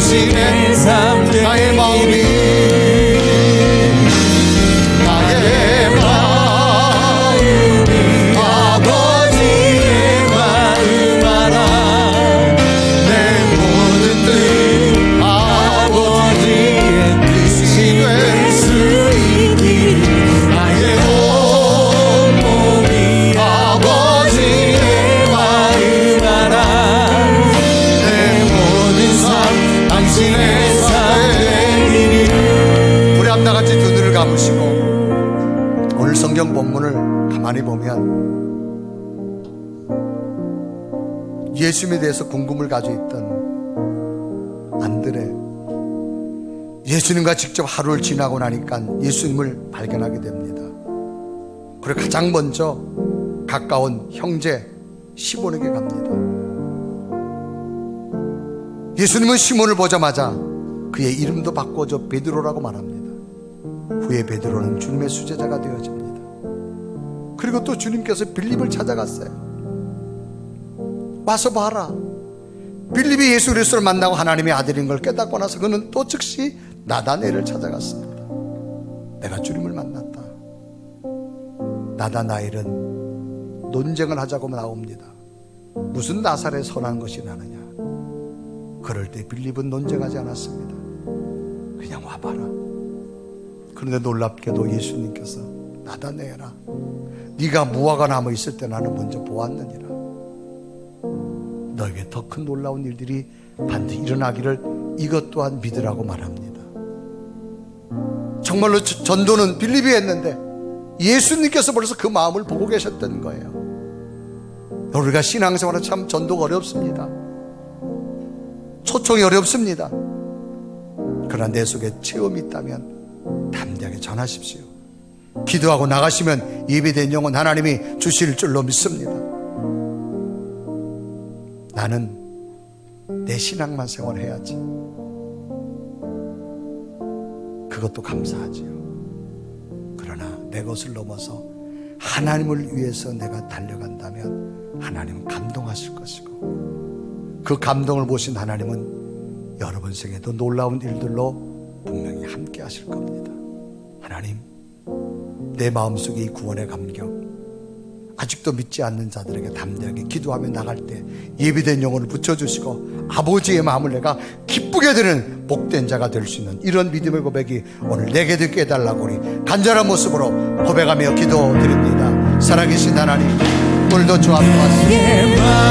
당신의 삶 나의 마음이 아버지의 마음 알아 내 모든 뜻 아버지의 뜻이 될 수 있기를 나의 온몸이 아버지의 마음 알아 내 모든 삶 당신의 삶 되기를. 우리 앞 나같이 두 눈을 감으시고 오늘 성경 본문을 가만히 보면 예수님에 대해서 궁금을 가지고 있던 안드레, 예수님과 직접 하루를 지나고 나니까 예수님을 발견하게 됩니다. 그리고 가장 먼저 가까운 형제 시몬에게 갑니다. 예수님은 시몬을 보자마자 그의 이름도 바꿔줘 베드로라고 말합니다. 후에 베드로는 주님의 수제자가 되어집니다. 그리고 또 주님께서 빌립을 찾아갔어요. 와서 봐라. 빌립이 예수 그리스도를 만나고 하나님의 아들인 걸 깨닫고 나서 그는 또 즉시 나다나엘을 찾아갔습니다. 내가 주님을 만났다. 나다나엘은 논쟁을 하자고 나옵니다. 무슨 나사렛 선한 것이 나느냐. 그럴 때 빌립은 논쟁하지 않았습니다. 그냥 와봐라. 그런데 놀랍게도 예수님께서 나다나엘아, 네가 무화과 나무 있을 때 나는 먼저 보았느니라. 너에게 더 큰 놀라운 일들이 반드시 일어나기를 이것 또한 믿으라고 말합니다. 정말로 전도는 빌립이 했는데 예수님께서 벌써 그 마음을 보고 계셨던 거예요. 우리가 신앙생활은 참 전도가 어렵습니다. 초청이 어렵습니다. 그러나 내 속에 체험이 있다면 담대하게 전하십시오. 기도하고 나가시면 예비된 영혼 하나님이 주실 줄로 믿습니다. 나는 내 신앙만 생활해야지. 그것도 감사하지요. 그러나 내 것을 넘어서 하나님을 위해서 내가 달려간다면 하나님은 감동하실 것이고, 그 감동을 보신 하나님은 여러분 생에도 놀라운 일들로 분명히 함께 하실 겁니다. 하나님, 내 마음속에 이 구원의 감격, 아직도 믿지 않는 자들에게 담대하게 기도하며 나갈 때 예비된 영혼을 붙여주시고 아버지의 마음을 내가 기쁘게 드리는 복된 자가 될 수 있는 이런 믿음의 고백이 오늘 내게도 깨달라고 우리 간절한 모습으로 고백하며 기도드립니다. 살아계신 하나님, 오늘도 주 앞에 왔습니다.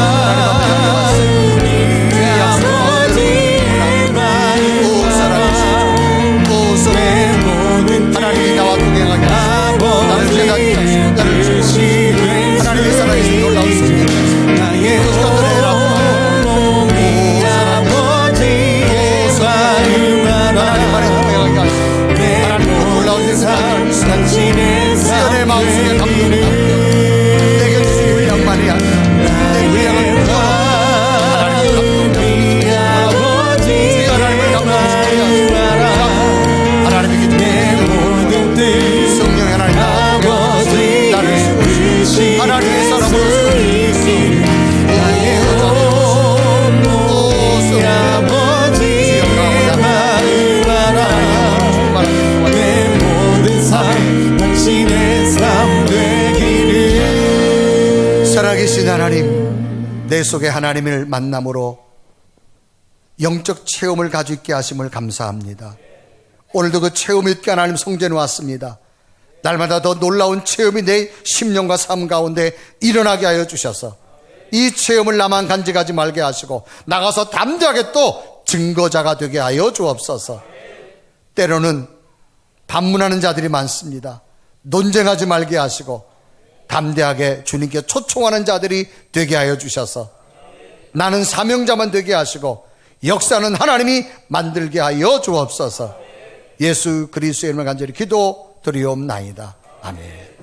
하나님이 나와 동행하게 하시고 나를 깨닫게 하시고 나를 주시고 하나님이 살아계신 놀라운 승리 나의 하나님만의 동행하게 하시고 하나님의 놀라운 일을 하게 하시고 내 마음속에 감동을 내게 주신 분량만이 아니라 내 분량을 하나님의 감동을 하나님의 성령 하나님 나를 쓰고 하나님의 사람으로 살아계신 하나님, 내 속에 하나님을 만남으로 영적 체험을 가지고 있게 하심을 감사합니다. 오늘도 그 체험 있게 하나님 성전에 왔습니다. 날마다 더 놀라운 체험이 내 심령과 삶 가운데 일어나게 하여 주셔서 이 체험을 나만 간직하지 말게 하시고 나가서 담대하게 또 증거자가 되게 하여 주옵소서. 때로는 반문하는 자들이 많습니다. 논쟁하지 말게 하시고 담대하게 주님께 초청하는 자들이 되게 하여 주셔서 나는 사명자만 되게 하시고 역사는 하나님이 만들게 하여 주옵소서. 예수 그리스도의 이름을 간절히 기도드리옵나이다. 아멘.